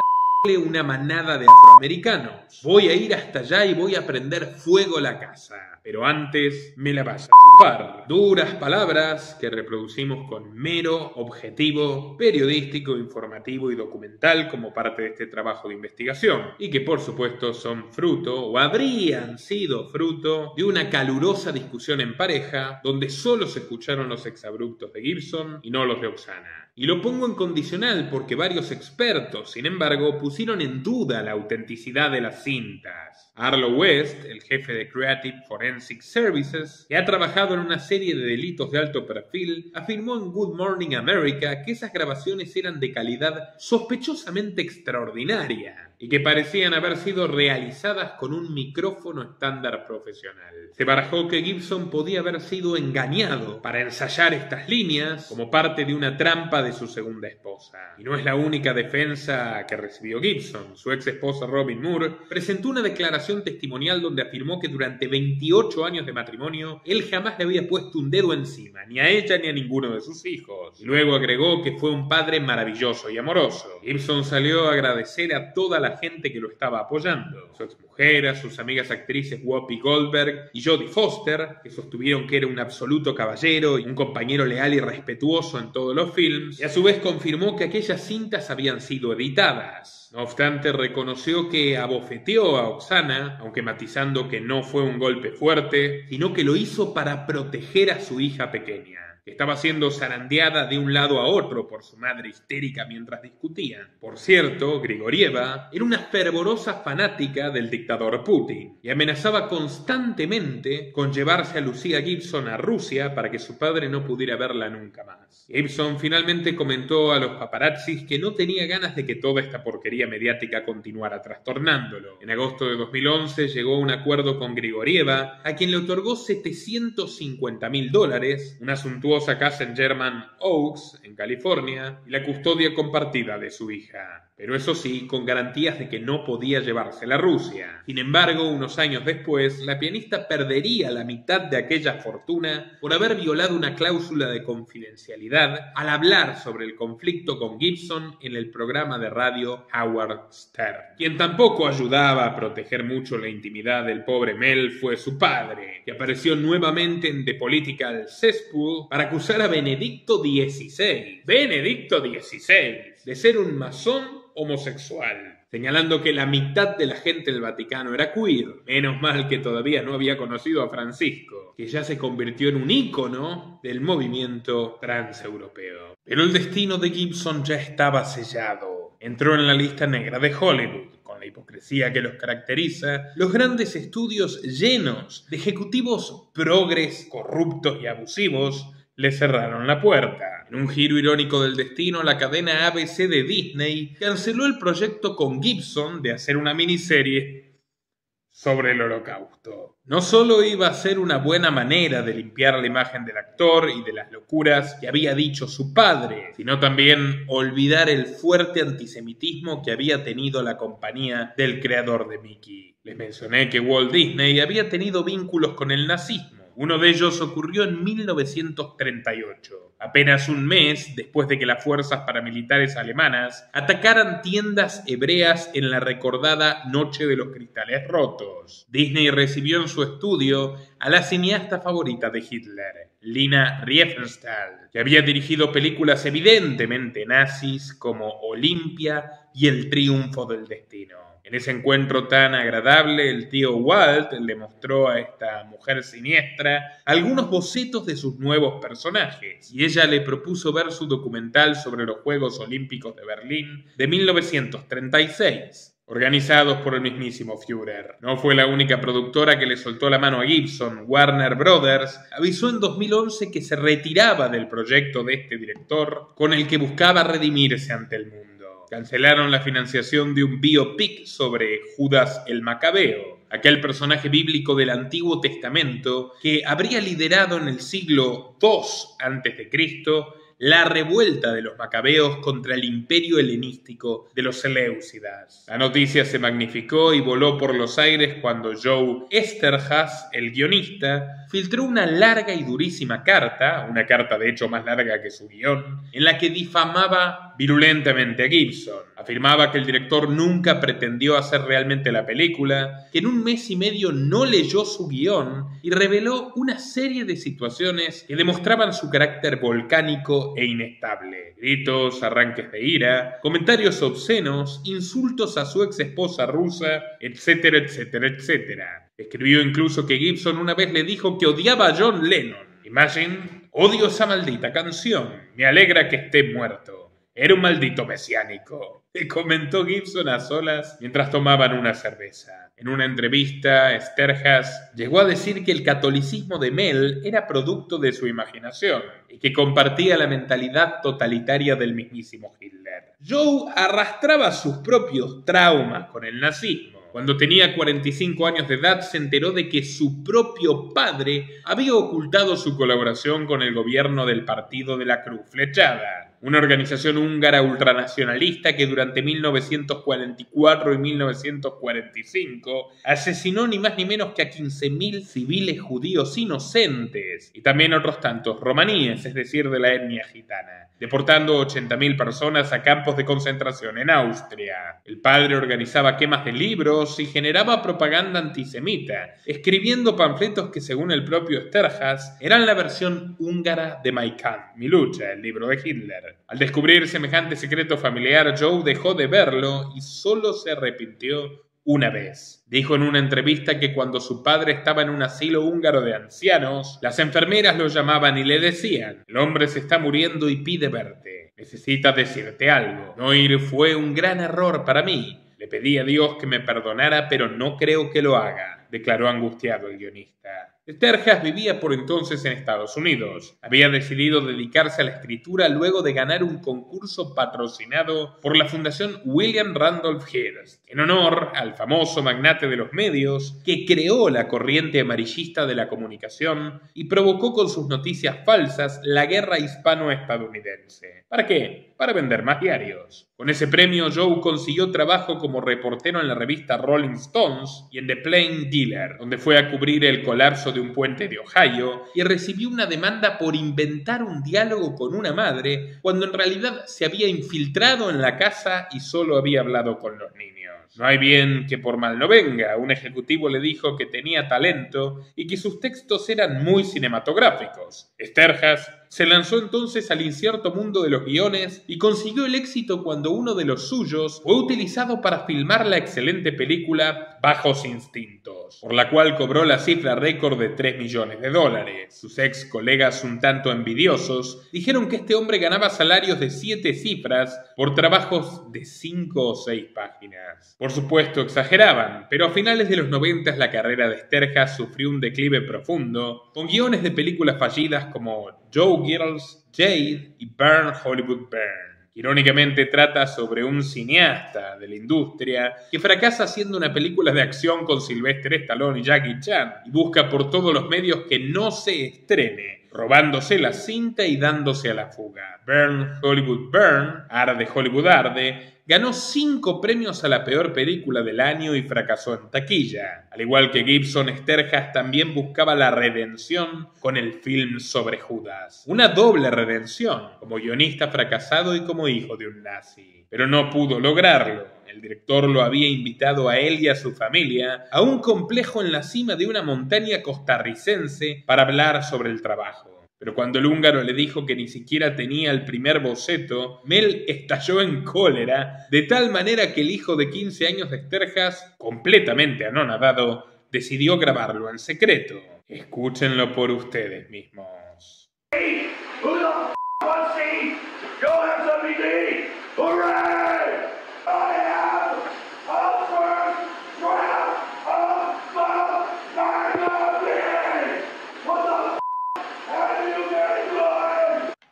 una manada de afroamericanos. Voy a ir hasta allá y voy a prender fuego la casa. Pero antes me la vas a chupar". Duras palabras que reproducimos con mero objetivo periodístico, informativo y documental como parte de este trabajo de investigación. Y que por supuesto son fruto, o habrían sido fruto, de una calurosa discusión en pareja donde solo se escucharon los exabruptos de Gibson y no los de Oksana. Y lo pongo en condicional porque varios expertos, sin embargo, pusieron en duda la autenticidad de las cintas. Arlo West, el jefe de Creative Forensic Services, que ha trabajado en una serie de delitos de alto perfil, afirmó en Good Morning America que esas grabaciones eran de calidad sospechosamente extraordinaria y que parecían haber sido realizadas con un micrófono estándar profesional. Se barajó que Gibson podía haber sido engañado para ensayar estas líneas como parte de una trampa de su segunda esposa. Y no es la única defensa que recibió Gibson. Su ex esposa Robin Moore presentó una declaración testimonial donde afirmó que durante 28 años de matrimonio él jamás le había puesto un dedo encima, ni a ella ni a ninguno de sus hijos. Y luego agregó que fue un padre maravilloso y amoroso. Gibson salió a agradecer a toda la gente que lo estaba apoyando. Su exmujer, a sus amigas actrices Whoopi Goldberg y Jodie Foster, que sostuvieron que era un absoluto caballero y un compañero leal y respetuoso en todos los films, y a su vez confirmó que aquellas cintas habían sido editadas. No obstante, reconoció que abofeteó a Oksana, aunque matizando que no fue un golpe fuerte, sino que lo hizo para proteger a su hija pequeña. que estaba siendo zarandeada de un lado a otro por su madre histérica mientras discutían. Por cierto, Grigorieva era una fervorosa fanática del dictador Putin y amenazaba constantemente con llevarse a Lucía Gibson a Rusia para que su padre no pudiera verla nunca más. Gibson finalmente comentó a los paparazzis que no tenía ganas de que toda esta porquería mediática continuara trastornándolo. En agosto de 2011 llegó a un acuerdo con Grigorieva, a quien le otorgó $750.000, una suntuosa casa en Sherman Oaks, en California, y la custodia compartida de su hija. Pero eso sí, con garantías de que no podía llevársela a Rusia. Sin embargo, unos años después, la pianista perdería la mitad de aquella fortuna por haber violado una cláusula de confidencialidad al hablar sobre el conflicto con Gibson en el programa de radio Howard Stern. Quien tampoco ayudaba a proteger mucho la intimidad del pobre Mel fue su padre, que apareció nuevamente en The Political Cesspool para acusar a Benedicto XVI, de ser un masón homosexual, señalando que la mitad de la gente del Vaticano era queer. Menos mal que todavía no había conocido a Francisco, que ya se convirtió en un ícono del movimiento transeuropeo. Pero el destino de Gibson ya estaba sellado. Entró en la lista negra de Hollywood. Con la hipocresía que los caracteriza, los grandes estudios llenos de ejecutivos progres, corruptos y abusivos le cerraron la puerta. En un giro irónico del destino, la cadena ABC de Disney canceló el proyecto con Gibson de hacer una miniserie sobre el Holocausto. No solo iba a ser una buena manera de limpiar la imagen del actor y de las locuras que había dicho su padre, sino también olvidar el fuerte antisemitismo que había tenido la compañía del creador de Mickey. Les mencioné que Walt Disney había tenido vínculos con el nazismo. Uno de ellos ocurrió en 1938, apenas un mes después de que las fuerzas paramilitares alemanas atacaran tiendas hebreas en la recordada Noche de los Cristales Rotos. Disney recibió en su estudio a la cineasta favorita de Hitler, Lina Riefenstahl, que había dirigido películas evidentemente nazis como Olimpia y El Triunfo del Destino. En ese encuentro tan agradable, el tío Walt le mostró a esta mujer siniestra algunos bocetos de sus nuevos personajes, y ella le propuso ver su documental sobre los Juegos Olímpicos de Berlín de 1936, organizados por el mismísimo Führer. No fue la única productora que le soltó la mano a Gibson. Warner Brothers avisó en 2011 que se retiraba del proyecto de este director, con el que buscaba redimirse ante el mundo. Cancelaron la financiación de un biopic sobre Judas el Macabeo, aquel personaje bíblico del Antiguo Testamento que habría liderado en el siglo II a.C. la revuelta de los macabeos contra el imperio helenístico de los Seleucidas. La noticia se magnificó y voló por los aires cuando Joe Eszterhas, el guionista, filtró una larga y durísima carta, una carta de hecho más larga que su guión, en la que difamaba virulentamente a Gibson. Afirmaba que el director nunca pretendió hacer realmente la película, que en un mes y medio no leyó su guión y reveló una serie de situaciones que demostraban su carácter volcánico e inestable. Gritos, arranques de ira, comentarios obscenos, insultos a su ex esposa rusa, etcétera, etcétera, etcétera. Escribió incluso que Gibson una vez le dijo que odiaba a John Lennon. Imagine, odio esa maldita canción, me alegra que esté muerto. Era un maldito mesiánico, le comentó Gibson a solas mientras tomaban una cerveza. En una entrevista, Eszterhas llegó a decir que el catolicismo de Mel era producto de su imaginación y que compartía la mentalidad totalitaria del mismísimo Hitler. Joe arrastraba sus propios traumas con el nazismo. Cuando tenía 45 años de edad se enteró de que su propio padre había ocultado su colaboración con el gobierno del Partido de la Cruz Flechada, una organización húngara ultranacionalista que durante 1944 y 1945 asesinó ni más ni menos que a 15.000 civiles judíos inocentes y también otros tantos romaníes, es decir, de la etnia gitana, deportando 80.000 personas a campos de concentración en Austria. El padre organizaba quemas de libros y generaba propaganda antisemita, escribiendo panfletos que, según el propio Eszterhas, eran la versión húngara de Mein Kampf, Mi lucha, el libro de Hitler. Al descubrir semejante secreto familiar, Joe dejó de verlo y solo se arrepintió una vez. Dijo en una entrevista que cuando su padre estaba en un asilo húngaro de ancianos, las enfermeras lo llamaban y le decían: el hombre se está muriendo y pide verte. Necesita decirte algo. No ir fue un gran error para mí. Le pedí a Dios que me perdonara, pero no creo que lo haga, declaró angustiado el guionista. Sturges vivía por entonces en Estados Unidos. Había decidido dedicarse a la escritura luego de ganar un concurso patrocinado por la Fundación William Randolph Hearst, en honor al famoso magnate de los medios que creó la corriente amarillista de la comunicación y provocó con sus noticias falsas la guerra hispano-estadounidense. ¿Para qué? Para vender más diarios. Con ese premio, Joe consiguió trabajo como reportero en la revista Rolling Stones y en The Plain Dealer, donde fue a cubrir el colapso de un puente de Ohio y recibió una demanda por inventar un diálogo con una madre cuando en realidad se había infiltrado en la casa y solo había hablado con los niños. No hay bien que por mal no venga. Un ejecutivo le dijo que tenía talento y que sus textos eran muy cinematográficos. Sturges se lanzó entonces al incierto mundo de los guiones y consiguió el éxito cuando uno de los suyos fue utilizado para filmar la excelente película Bajos Instintos, por la cual cobró la cifra récord de $3 millones. Sus ex colegas, un tanto envidiosos, dijeron que este hombre ganaba salarios de 7 cifras por trabajos de 5 o 6 páginas. Por supuesto exageraban, pero a finales de los 90 la carrera de Sturges sufrió un declive profundo, con guiones de películas fallidas como Joe Girls, Jade y Burn Hollywood Burn. Irónicamente trata sobre un cineasta de la industria que fracasa haciendo una película de acción con Sylvester Stallone y Jackie Chan y busca por todos los medios que no se estrene, robándose la cinta y dándose a la fuga. Burn Hollywood Burn, Arde Hollywood Arde, ganó 5 premios a la peor película del año y fracasó en taquilla. Al igual que Gibson, Sturges también buscaba la redención con el film sobre Judas. Una doble redención, como guionista fracasado y como hijo de un nazi. Pero no pudo lograrlo. El director lo había invitado a él y a su familia a un complejo en la cima de una montaña costarricense para hablar sobre el trabajo. Pero cuando el húngaro le dijo que ni siquiera tenía el primer boceto, Mel estalló en cólera, de tal manera que el hijo de 15 años de Sturges, completamente anonadado, decidió grabarlo en secreto. Escúchenlo por ustedes mismos.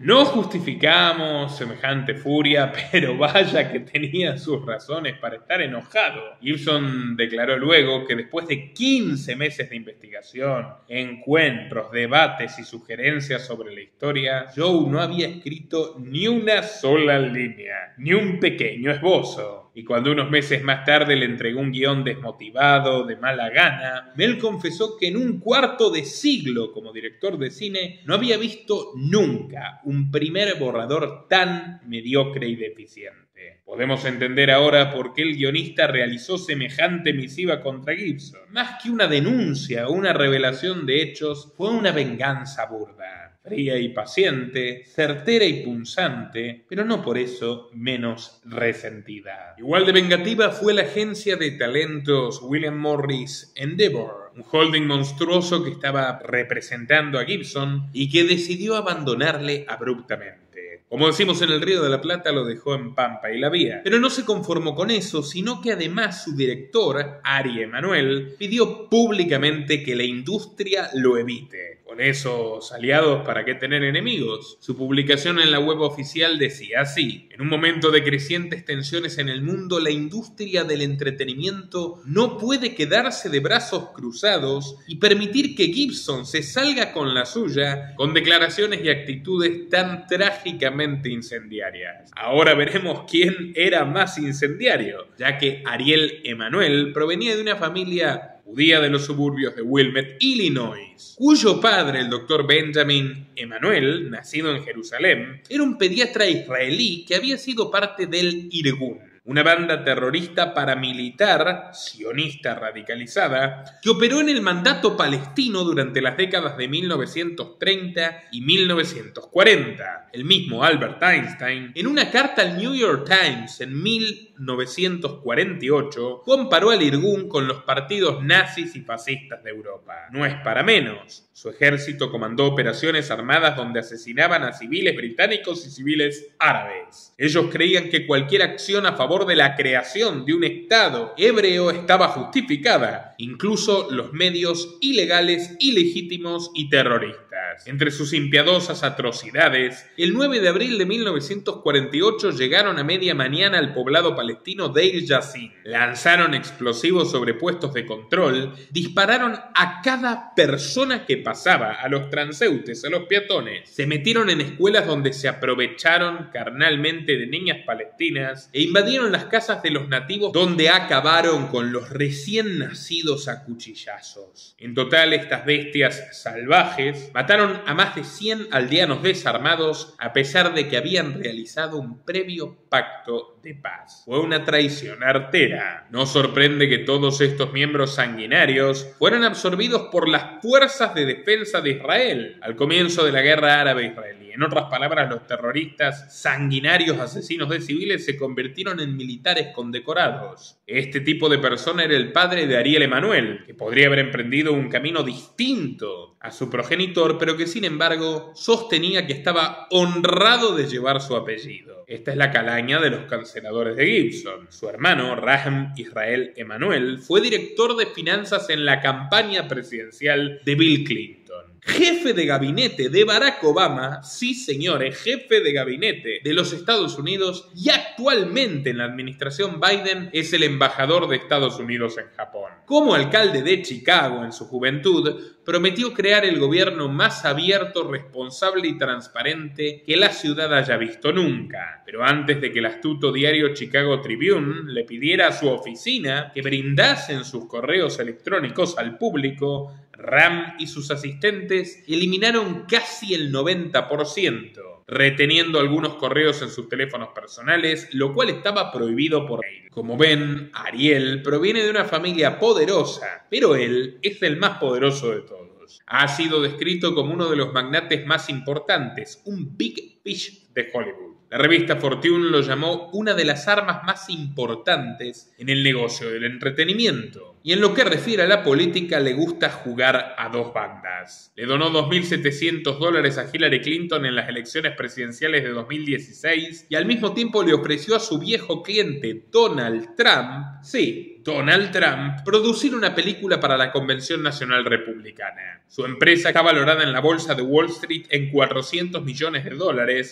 No justificamos semejante furia, pero vaya que tenía sus razones para estar enojado. Gibson declaró luego que después de 15 meses de investigación, encuentros, debates y sugerencias sobre la historia, Joe no había escrito ni una sola línea, ni un pequeño esbozo. Y cuando unos meses más tarde le entregó un guión desmotivado, de mala gana, Mel confesó que en un cuarto de siglo como director de cine no había visto nunca un primer borrador tan mediocre y deficiente. Podemos entender ahora por qué el guionista realizó semejante misiva contra Gibson. Más que una denuncia o una revelación de hechos, fue una venganza burda. Fría y paciente, certera y punzante, pero no por eso menos resentida. Igual de vengativa fue la agencia de talentos William Morris Endeavor, un holding monstruoso que estaba representando a Gibson y que decidió abandonarle abruptamente. Como decimos en el Río de la Plata, lo dejó en Pampa y la Vía. Pero no se conformó con eso, sino que además su director, Ari Emanuel, pidió públicamente que la industria lo evite. Con esos aliados, ¿para qué tener enemigos? Su publicación en la web oficial decía así: en un momento de crecientes tensiones en el mundo, la industria del entretenimiento no puede quedarse de brazos cruzados y permitir que Gibson se salga con la suya con declaraciones y actitudes tan trágicamente incendiarias. Ahora veremos quién era más incendiario, ya que Ariel Emanuel provenía de una familia judía de los suburbios de Wilmette, Illinois, cuyo padre, el doctor Benjamin Emanuel, nacido en Jerusalén, era un pediatra israelí que había sido parte del Irgun, una banda terrorista paramilitar, sionista radicalizada, que operó en el mandato palestino durante las décadas de 1930 y 1940. El mismo Albert Einstein, en una carta al New York Times en 1948, comparó al Irgun con los partidos nazis y fascistas de Europa. No es para menos. Su ejército comandó operaciones armadas donde asesinaban a civiles británicos y civiles árabes. Ellos creían que cualquier acción a favor de la creación de un Estado hebreo estaba justificada, incluso los medios ilegales, ilegítimos y terroristas. Entre sus impiadosas atrocidades, el 9 de abril de 1948 llegaron a media mañana al poblado palestino Deir Yassin, lanzaron explosivos sobre puestos de control, dispararon a cada persona que pasaba, a los transeúntes, a los peatones, se metieron en escuelas donde se aprovecharon carnalmente de niñas palestinas e invadieron las casas de los nativos donde acabaron con los recién nacidos a cuchillazos. En total, estas bestias salvajes mataron a más de 100 aldeanos desarmados a pesar de que habían realizado un previo pacto de paz. Fue una traición artera. No sorprende que todos estos miembros sanguinarios fueran absorbidos por las fuerzas de defensa de Israel al comienzo de la guerra árabe-israelí. En otras palabras, los terroristas sanguinarios asesinos de civiles se convirtieron en militares condecorados. Este tipo de persona era el padre de Ariel Emanuel, que podría haber emprendido un camino distinto a su progenitor, pero que sin embargo sostenía que estaba honrado de llevar su apellido. Esta es la calaña de los canceladores de Gibson. Su hermano, Raham Israel Emanuel, fue director de finanzas en la campaña presidencial de Bill Clinton. Jefe de gabinete de Barack Obama, sí señores, jefe de gabinete de los Estados Unidos, y actualmente en la administración Biden es el embajador de Estados Unidos en Japón. Como alcalde de Chicago en su juventud, prometió crear el gobierno más abierto, responsable y transparente que la ciudad haya visto nunca. Pero antes de que el astuto diario Chicago Tribune le pidiera a su oficina que brindasen sus correos electrónicos al público, Ram y sus asistentes eliminaron casi el 90%, reteniendo algunos correos en sus teléfonos personales, lo cual estaba prohibido por ley. Como ven, Ariel proviene de una familia poderosa, pero él es el más poderoso de todos. Ha sido descrito como uno de los magnates más importantes, un Big Fish de Hollywood. La revista Fortune lo llamó una de las armas más importantes en el negocio del entretenimiento. Y en lo que refiere a la política, le gusta jugar a dos bandas. Le donó $2.700 a Hillary Clinton en las elecciones presidenciales de 2016 y al mismo tiempo le ofreció a su viejo cliente Donald Trump, sí, Donald Trump, producir una película para la Convención Nacional Republicana. Su empresa está valorada en la bolsa de Wall Street en $400 millones,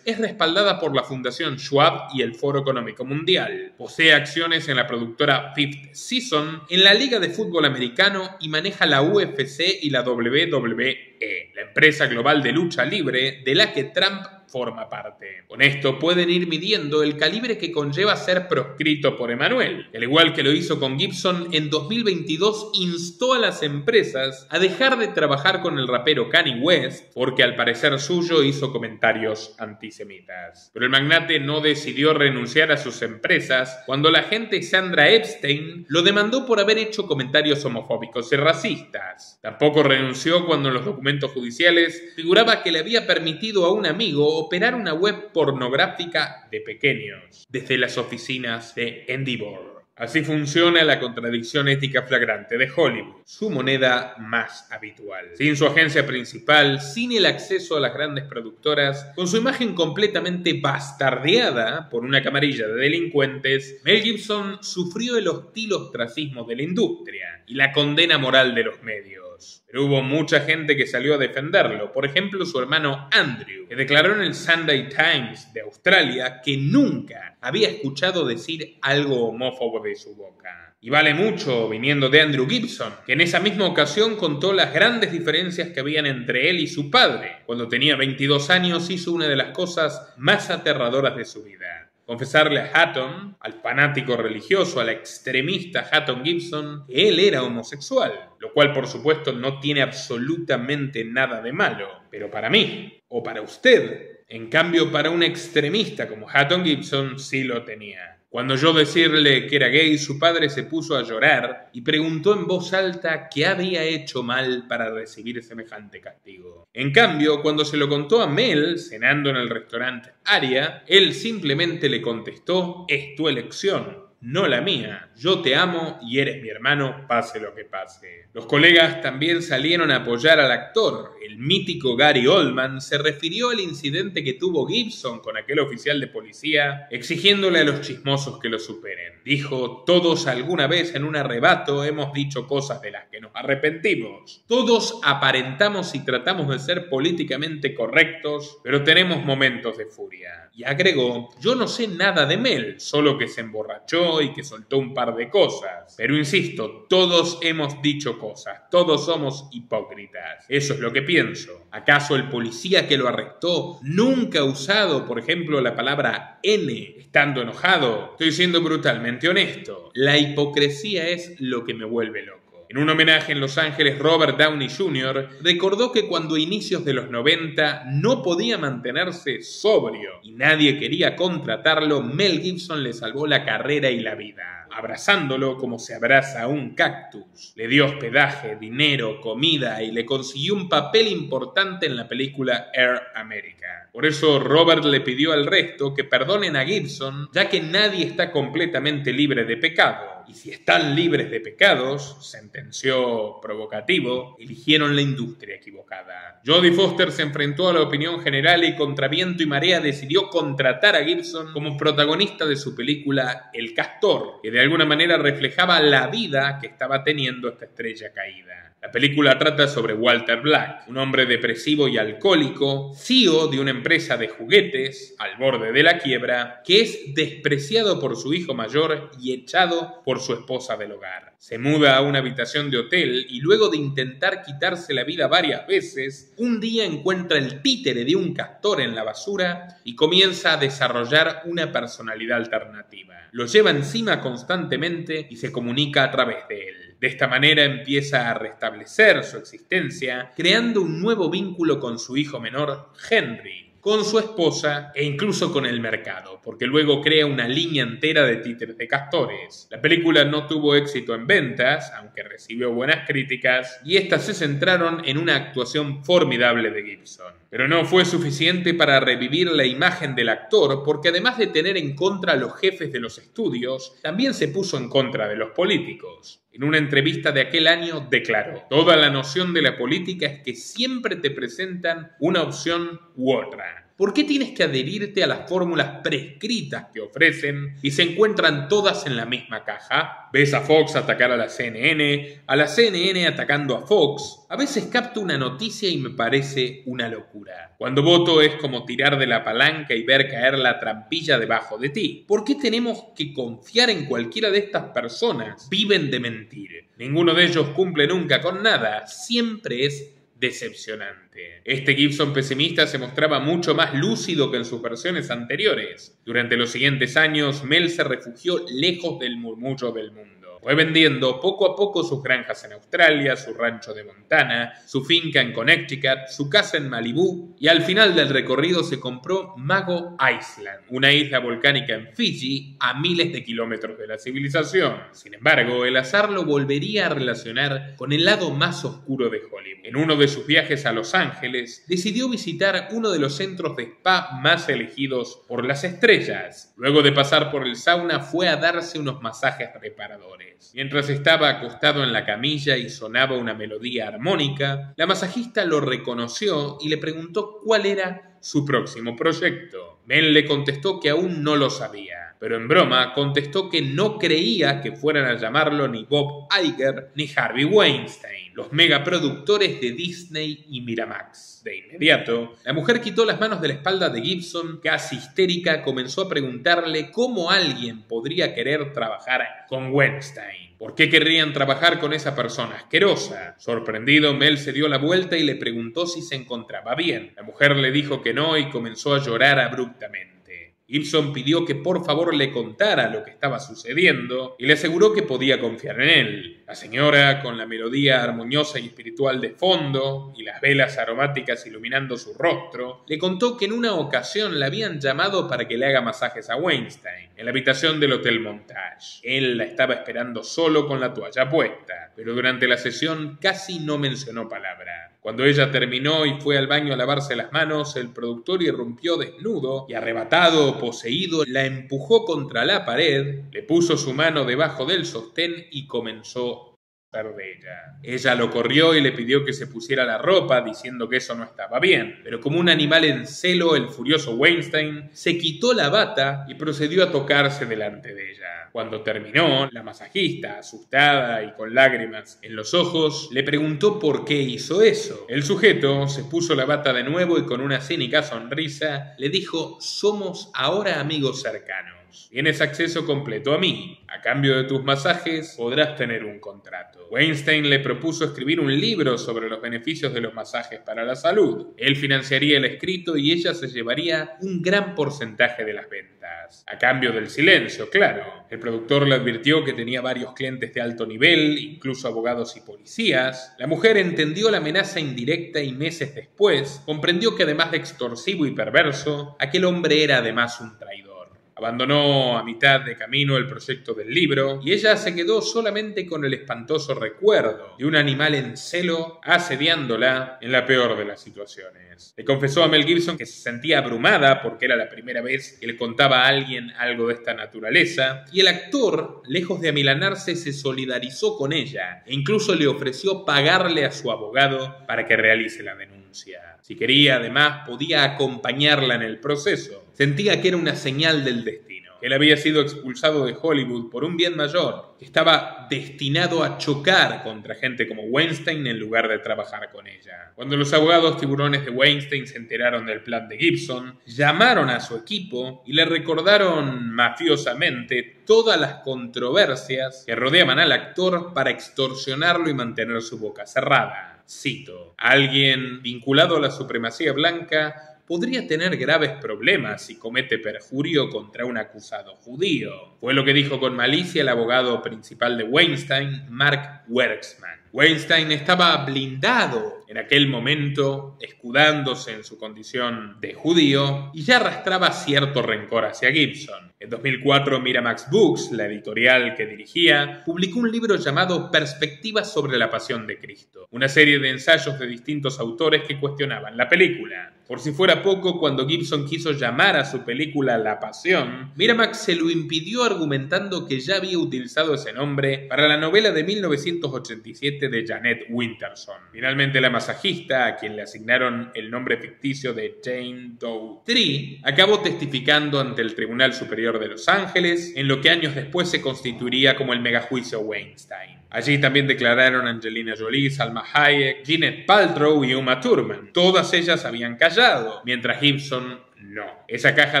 es respaldada por la Fundación Schwab y el Foro Económico Mundial. Posee acciones en la productora Fifth Season, en la Liga de Fútbol Americano y maneja la UFC y la WWE, la empresa global de lucha libre de la que Trump forma parte. Con esto pueden ir midiendo el calibre que conlleva ser proscrito por Emanuel. Al igual que lo hizo con Gibson, en 2022 instó a las empresas a dejar de trabajar con el rapero Kanye West porque al parecer suyo hizo comentarios antisemitas. Pero el magnate no decidió renunciar a sus empresas cuando la agente Sandra Epstein lo demandó por haber hecho comentarios homofóbicos y racistas. Tampoco renunció cuando en los documentos judiciales figuraba que le había permitido a un amigo operar una web pornográfica de pequeños desde las oficinas de Endeavor. Así funciona la contradicción ética flagrante de Hollywood, su moneda más habitual. Sin su agencia principal, sin el acceso a las grandes productoras, con su imagen completamente bastardeada por una camarilla de delincuentes, Mel Gibson sufrió el hostil ostracismo de la industria y la condena moral de los medios. Pero hubo mucha gente que salió a defenderlo, por ejemplo su hermano Andrew, que declaró en el Sunday Times de Australia que nunca había escuchado decir algo homófobo de su boca. Y vale mucho viniendo de Andrew Gibson, que en esa misma ocasión contó las grandes diferencias que habían entre él y su padre. Cuando tenía 22 años hizo una de las cosas más aterradoras de su vida: confesarle a Hatton, al fanático religioso, al extremista Hatton Gibson, que él era homosexual, lo cual por supuesto no tiene absolutamente nada de malo, pero para mí, o para usted, en cambio para un extremista como Hatton Gibson sí lo tenía. Cuando oyó decirle que era gay, su padre se puso a llorar y preguntó en voz alta qué había hecho mal para recibir semejante castigo. En cambio, cuando se lo contó a Mel, cenando en el restaurante Aria, él simplemente le contestó: es tu elección, no la mía. Yo te amo y eres mi hermano, pase lo que pase. Los colegas también salieron a apoyar al actor. El mítico Gary Oldman se refirió al incidente que tuvo Gibson con aquel oficial de policía, exigiéndole a los chismosos que lo superen. Dijo: todos alguna vez en un arrebato hemos dicho cosas de las que nos arrepentimos. Todos aparentamos y tratamos de ser políticamente correctos, pero tenemos momentos de furia. Y agregó: yo no sé nada de Mel, solo que se emborrachó y que soltó un par de cosas. Pero insisto, todos hemos dicho cosas, todos somos hipócritas. Eso es lo que pienso. ¿Acaso el policía que lo arrestó nunca ha usado, por ejemplo, la palabra N estando enojado? Estoy siendo brutalmente honesto. La hipocresía es lo que me vuelve loco. En un homenaje en Los Ángeles, Robert Downey Jr. recordó que cuando a inicios de los 90 no podía mantenerse sobrio y nadie quería contratarlo, Mel Gibson le salvó la carrera y la vida, abrazándolo como se abraza a un cactus. Le dio hospedaje, dinero, comida y le consiguió un papel importante en la película Air America. Por eso Robert le pidió al resto que perdonen a Gibson, ya que nadie está completamente libre de pecado. Y si están libres de pecados, sentenció provocativo, eligieron la industria equivocada. Jodie Foster se enfrentó a la opinión general y contra viento y marea decidió contratar a Gibson como protagonista de su película El Castor, que de alguna manera reflejaba la vida que estaba teniendo esta estrella caída. La película trata sobre Walter Black, un hombre depresivo y alcohólico, CEO de una empresa de juguetes al borde de la quiebra, que es despreciado por su hijo mayor y echado por su esposa del hogar. Se muda a una habitación de hotel y luego de intentar quitarse la vida varias veces, un día encuentra el títere de un castor en la basura y comienza a desarrollar una personalidad alternativa. Lo lleva encima constantemente y se comunica a través de él. De esta manera empieza a restablecer su existencia, creando un nuevo vínculo con su hijo menor, Henry, con su esposa e incluso con el mercado, porque luego crea una línea entera de títeres de castores. La película no tuvo éxito en ventas, aunque recibió buenas críticas, y estas se centraron en una actuación formidable de Gibson. Pero no fue suficiente para revivir la imagen del actor, porque además de tener en contra a los jefes de los estudios, también se puso en contra de los políticos. En una entrevista de aquel año declaró: toda la noción de la política es que siempre te presentan una opción u otra. ¿Por qué tienes que adherirte a las fórmulas prescritas que ofrecen y se encuentran todas en la misma caja? Ves a Fox atacar a la CNN atacando a Fox. A veces capto una noticia y me parece una locura. Cuando voto es como tirar de la palanca y ver caer la trampilla debajo de ti. ¿Por qué tenemos que confiar en cualquiera de estas personas? Viven de mentir. Ninguno de ellos cumple nunca con nada. Siempre es decepcionante. Este Gibson pesimista se mostraba mucho más lúcido que en sus versiones anteriores. Durante los siguientes años, Mel se refugió lejos del murmullo del mundo. Fue vendiendo poco a poco sus granjas en Australia, su rancho de Montana, su finca en Connecticut, su casa en Malibú, y al final del recorrido se compró Mago Island, una isla volcánica en Fiji a miles de kilómetros de la civilización. Sin embargo, el azar lo volvería a relacionar con el lado más oscuro de Hollywood. En uno de sus viajes a Los Ángeles, decidió visitar uno de los centros de spa más elegidos por las estrellas. Luego de pasar por el sauna, fue a darse unos masajes reparadores. Mientras estaba acostado en la camilla y sonaba una melodía armónica, la masajista lo reconoció y le preguntó cuál era su próximo proyecto. Mel le contestó que aún no lo sabía, pero en broma contestó que no creía que fueran a llamarlo ni Bob Iger ni Harvey Weinstein, los megaproductores de Disney y Miramax. De inmediato, la mujer quitó las manos de la espalda de Gibson, casi histérica, comenzó a preguntarle cómo alguien podría querer trabajar con Weinstein. ¿Por qué querrían trabajar con esa persona asquerosa? Sorprendido, Mel se dio la vuelta y le preguntó si se encontraba bien. La mujer le dijo que no y comenzó a llorar abruptamente. Gibson pidió que por favor le contara lo que estaba sucediendo y le aseguró que podía confiar en él. La señora, con la melodía armoniosa y espiritual de fondo y las velas aromáticas iluminando su rostro, le contó que en una ocasión la habían llamado para que le haga masajes a Weinstein en la habitación del Hotel Montage. Él la estaba esperando solo con la toalla puesta, pero durante la sesión casi no mencionó palabra. Cuando ella terminó y fue al baño a lavarse las manos, el productor irrumpió desnudo y, arrebatado o poseído, la empujó contra la pared, le puso su mano debajo del sostén y comenzó a abusar de ella. Ella lo corrió y le pidió que se pusiera la ropa, diciendo que eso no estaba bien. Pero como un animal en celo, el furioso Weinstein se quitó la bata y procedió a tocarse delante de ella. Cuando terminó, la masajista, asustada y con lágrimas en los ojos, le preguntó por qué hizo eso. El sujeto se puso la bata de nuevo y con una cínica sonrisa le dijo: «Somos ahora amigos cercanos. Tienes acceso completo a mí. A cambio de tus masajes podrás tener un contrato». Weinstein le propuso escribir un libro sobre los beneficios de los masajes para la salud. Él financiaría el escrito y ella se llevaría un gran porcentaje de las ventas. A cambio del silencio, claro. El productor le advirtió que tenía varios clientes de alto nivel, incluso abogados y policías. La mujer entendió la amenaza indirecta y meses después comprendió que además de extorsivo y perverso, aquel hombre era además un traidor. Abandonó a mitad de camino el proyecto del libro y ella se quedó solamente con el espantoso recuerdo de un animal en celo asediándola en la peor de las situaciones. Le confesó a Mel Gibson que se sentía abrumada porque era la primera vez que le contaba a alguien algo de esta naturaleza, y el actor, lejos de amilanarse, se solidarizó con ella e incluso le ofreció pagarle a su abogado para que realice la denuncia. Si quería, además, podía acompañarla en el proceso. Sentía que era una señal del destino. Él había sido expulsado de Hollywood por un bien mayor, que estaba destinado a chocar contra gente como Weinstein en lugar de trabajar con ella. Cuando los abogados tiburones de Weinstein se enteraron del plan de Gibson, llamaron a su equipo y le recordaron mafiosamente todas las controversias que rodeaban al actor para extorsionarlo y mantener su boca cerrada. Cito: «Alguien vinculado a la supremacía blanca podría tener graves problemas si comete perjurio contra un acusado judío», fue lo que dijo con malicia el abogado principal de Weinstein, Mark Werksman. Weinstein estaba blindado en aquel momento, escudándose en su condición de judío, y ya arrastraba cierto rencor hacia Gibson. En 2004, Miramax Books, la editorial que dirigía, publicó un libro llamado Perspectivas sobre la Pasión de Cristo, una serie de ensayos de distintos autores que cuestionaban la película. Por si fuera poco, cuando Gibson quiso llamar a su película La Pasión, Miramax se lo impidió argumentando que ya había utilizado ese nombre para la novela de 1987 de Janet Winterson. Finalmente, la masajista, a quien le asignaron el nombre ficticio de Jane Doe 3, acabó testificando ante el Tribunal Superior de Los Ángeles, en lo que años después se constituiría como el megajuicio Weinstein. Allí también declararon Angelina Jolie, Salma Hayek, Gwyneth Paltrow y Uma Thurman. Todas ellas habían callado, mientras Gibson no. Esa caja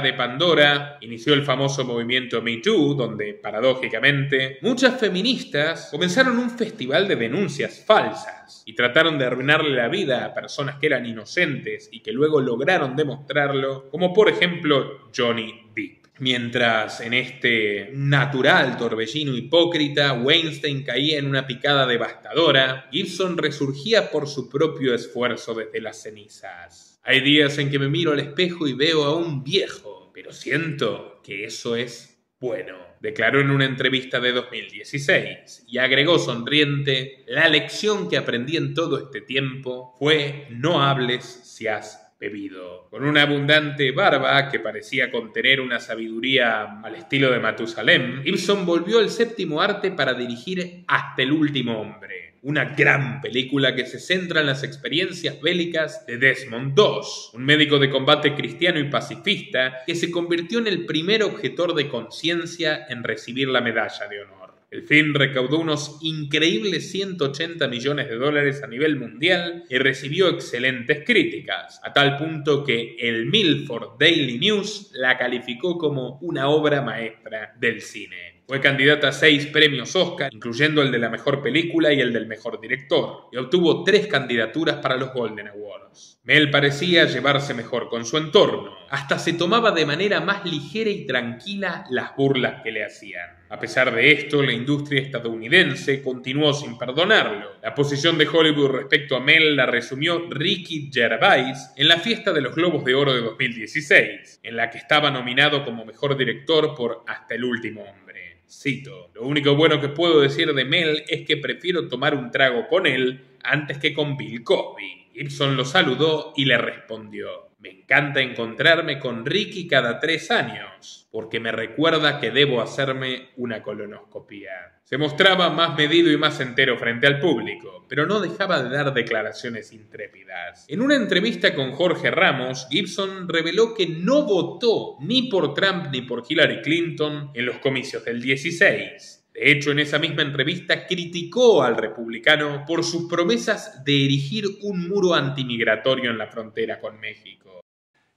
de Pandora inició el famoso movimiento Me Too, donde, paradójicamente, muchas feministas comenzaron un festival de denuncias falsas y trataron de arruinarle la vida a personas que eran inocentes y que luego lograron demostrarlo, como por ejemplo Johnny Depp. Mientras en este natural torbellino hipócrita Weinstein caía en una picada devastadora, Gibson resurgía por su propio esfuerzo desde las cenizas. «Hay días en que me miro al espejo y veo a un viejo, pero siento que eso es bueno», declaró en una entrevista de 2016, y agregó sonriente: «La lección que aprendí en todo este tiempo fue: no hables si has bebido». Con una abundante barba que parecía contener una sabiduría al estilo de Matusalem, Gibson volvió al séptimo arte para dirigir Hasta el último hombre, una gran película que se centra en las experiencias bélicas de Desmond Doss, un médico de combate cristiano y pacifista que se convirtió en el primer objetor de conciencia en recibir la Medalla de Honor. El film recaudó unos increíbles $180 millones a nivel mundial y recibió excelentes críticas, a tal punto que el Milford Daily News la calificó como una obra maestra del cine. Fue candidata a 6 premios Oscar, incluyendo el de la mejor película y el del mejor director, y obtuvo 3 candidaturas para los Golden Awards. Mel parecía llevarse mejor con su entorno, hasta se tomaba de manera más ligera y tranquila las burlas que le hacían. A pesar de esto, la industria estadounidense continuó sin perdonarlo. La posición de Hollywood respecto a Mel la resumió Ricky Gervais en la fiesta de los Globos de Oro de 2016, en la que estaba nominado como mejor director por Hasta el último hombre. Cito: "Lo único bueno que puedo decir de Mel es que prefiero tomar un trago con él antes que con Bill Cosby". Gibson lo saludó y le respondió: "Me encanta encontrarme con Ricky cada 3 años, porque me recuerda que debo hacerme una colonoscopia". Se mostraba más medido y más entero frente al público, pero no dejaba de dar declaraciones intrépidas. En una entrevista con Jorge Ramos, Gibson reveló que no votó ni por Trump ni por Hillary Clinton en los comicios del 16. De hecho, en esa misma entrevista criticó al republicano por sus promesas de erigir un muro antimigratorio en la frontera con México.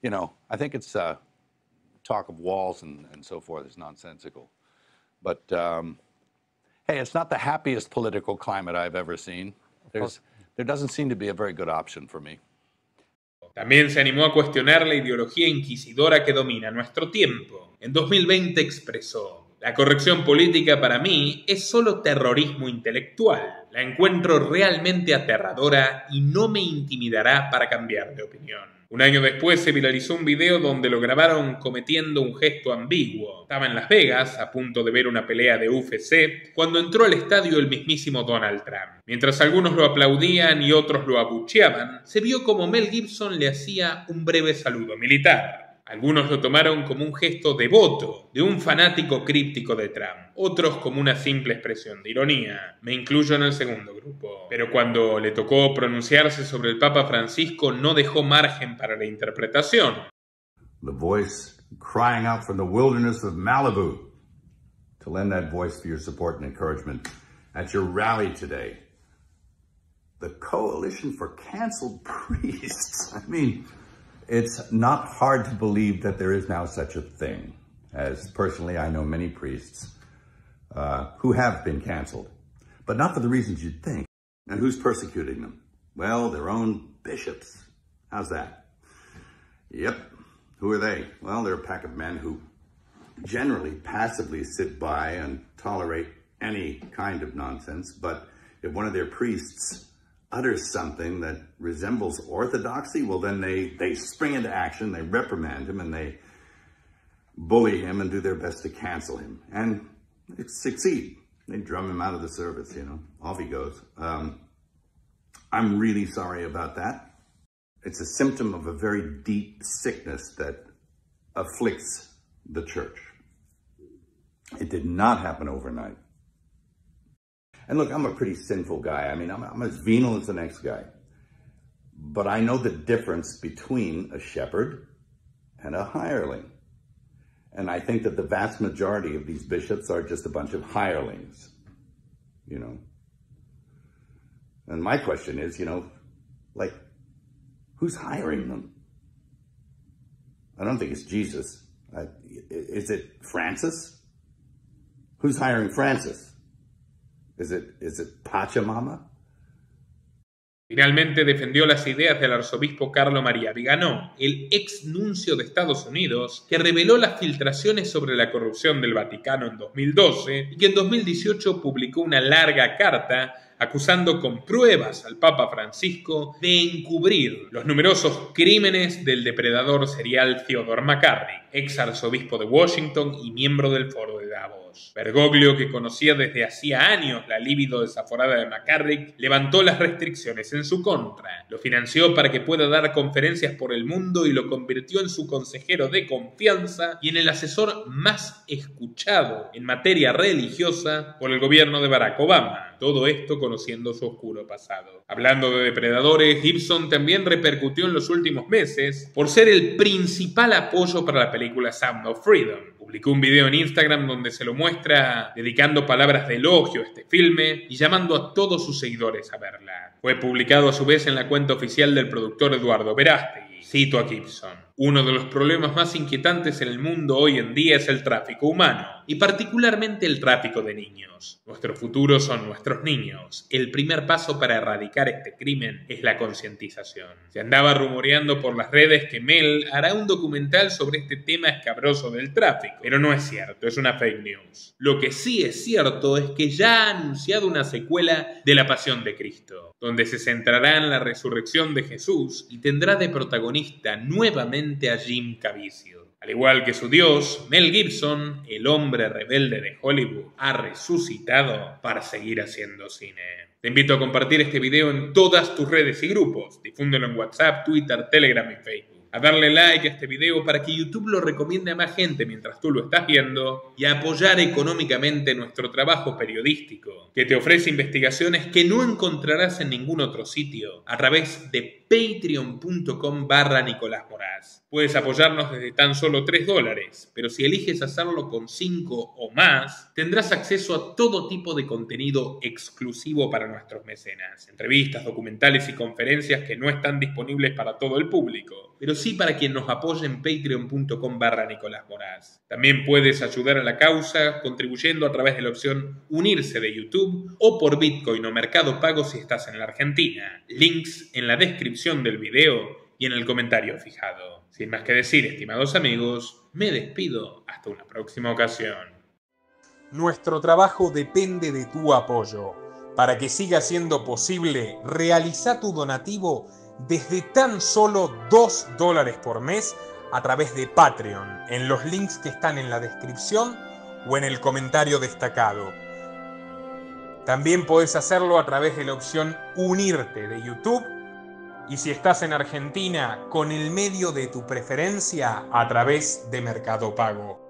You know, I think it's talk of walls and so forth is nonsensical. But, hey, it's not the happiest political climate I've ever seen. There doesn't seem to be a very good option for me. También se animó a cuestionar la ideología inquisidora que domina nuestro tiempo. En 2020 expresó: "La corrección política para mí es solo terrorismo intelectual. La encuentro realmente aterradora y no me intimidará para cambiar de opinión". Un año después se viralizó un video donde lo grabaron cometiendo un gesto ambiguo. Estaba en Las Vegas, a punto de ver una pelea de UFC, cuando entró al estadio el mismísimo Donald Trump. Mientras algunos lo aplaudían y otros lo abucheaban, se vio como Mel Gibson le hacía un breve saludo militar. Algunos lo tomaron como un gesto devoto de un fanático críptico de Trump, otros como una simple expresión de ironía. Me incluyo en el segundo grupo. Pero cuando le tocó pronunciarse sobre el Papa Francisco, no dejó margen para la interpretación. The voice crying out from the wilderness of Malibu to lend that voice for your support and encouragement at your rally today. The Coalition for Canceled Priests. I mean, it's not hard to believe that there is now such a thing, as personally I know many priests who have been canceled, but not for the reasons you'd think. And who's persecuting them? Well, their own bishops. How's that? Yep. Who are they? Well, they're a pack of men who generally passively sit by and tolerate any kind of nonsense, but if one of their priests utters something that resembles orthodoxy, well, then they spring into action, they reprimand him, and they bully him and do their best to cancel him. And they succeed. They drum him out of the service, you know. Off he goes. I'm really sorry about that. It's a symptom of a very deep sickness that afflicts the church. It did not happen overnight. And look, I'm a pretty sinful guy. I mean, I'm as venal as the next guy. But I know the difference between a shepherd and a hireling. And I think that the vast majority of these bishops are just a bunch of hirelings, you know. And my question is, you know, like, who's hiring them? I don't think it's Jesus. Is it Francis? Who's hiring Francis? Is it Pachamama? Finalmente defendió las ideas del arzobispo Carlo María Viganò, el ex nuncio de Estados Unidos, que reveló las filtraciones sobre la corrupción del Vaticano en 2012 y que en 2018 publicó una larga carta acusando con pruebas al Papa Francisco de encubrir los numerosos crímenes del depredador serial Theodore McCarrick, ex arzobispo de Washington y miembro del Foro de Davos. Bergoglio, que conocía desde hacía años la libido desaforada de McCarrick, levantó las restricciones en su contra, lo financió para que pueda dar conferencias por el mundo y lo convirtió en su consejero de confianza y en el asesor más escuchado en materia religiosa por el gobierno de Barack Obama. Todo esto conociendo su oscuro pasado. Hablando de depredadores, Gibson también repercutió en los últimos meses por ser el principal apoyo para la película Sound of Freedom. Publicó un video en Instagram donde se lo muestra dedicando palabras de elogio a este filme y llamando a todos sus seguidores a verla. Fue publicado a su vez en la cuenta oficial del productor Eduardo Verástegui. Cito a Gibson: Uno de los problemas más inquietantes en el mundo hoy en día es el tráfico humano, y particularmente el tráfico de niños. Nuestro futuro son nuestros niños. El primer paso para erradicar este crimen es la concientización. Se andaba rumoreando por las redes que Mel hará un documental sobre este tema escabroso del tráfico, pero no es cierto, es una fake news. Lo que sí es cierto es que ya ha anunciado una secuela de La Pasión de Cristo, donde se centrará en la resurrección de Jesús y tendrá de protagonista nuevamente a Jim Caviezel. Al igual que su dios, Mel Gibson, el hombre rebelde de Hollywood, ha resucitado para seguir haciendo cine. Te invito a compartir este video en todas tus redes y grupos. Difúndelo en WhatsApp, Twitter, Telegram y Facebook. A darle like a este video para que YouTube lo recomiende a más gente mientras tú lo estás viendo y a apoyar económicamente nuestro trabajo periodístico, que te ofrece investigaciones que no encontrarás en ningún otro sitio a través de patreon.com/Nicolás Moraz. Puedes apoyarnos desde tan solo $3, pero si eliges hacerlo con 5 o más, tendrás acceso a todo tipo de contenido exclusivo para nuestros mecenas, entrevistas, documentales y conferencias que no están disponibles para todo el público, pero sí para quien nos apoye en patreon.com/Nicolás Moraz. También puedes ayudar a la causa contribuyendo a través de la opción unirse de YouTube o por Bitcoin o Mercado Pago si estás en la Argentina. Links en la descripción del video y en el comentario fijado. Sin más que decir, estimados amigos, me despido hasta una próxima ocasión. Nuestro trabajo depende de tu apoyo. Para que siga siendo posible, realiza tu donativo desde tan solo $2 por mes a través de Patreon, en los links que están en la descripción o en el comentario destacado. También podés hacerlo a través de la opción Unirte de YouTube, y si estás en Argentina, con el medio de tu preferencia a través de Mercado Pago.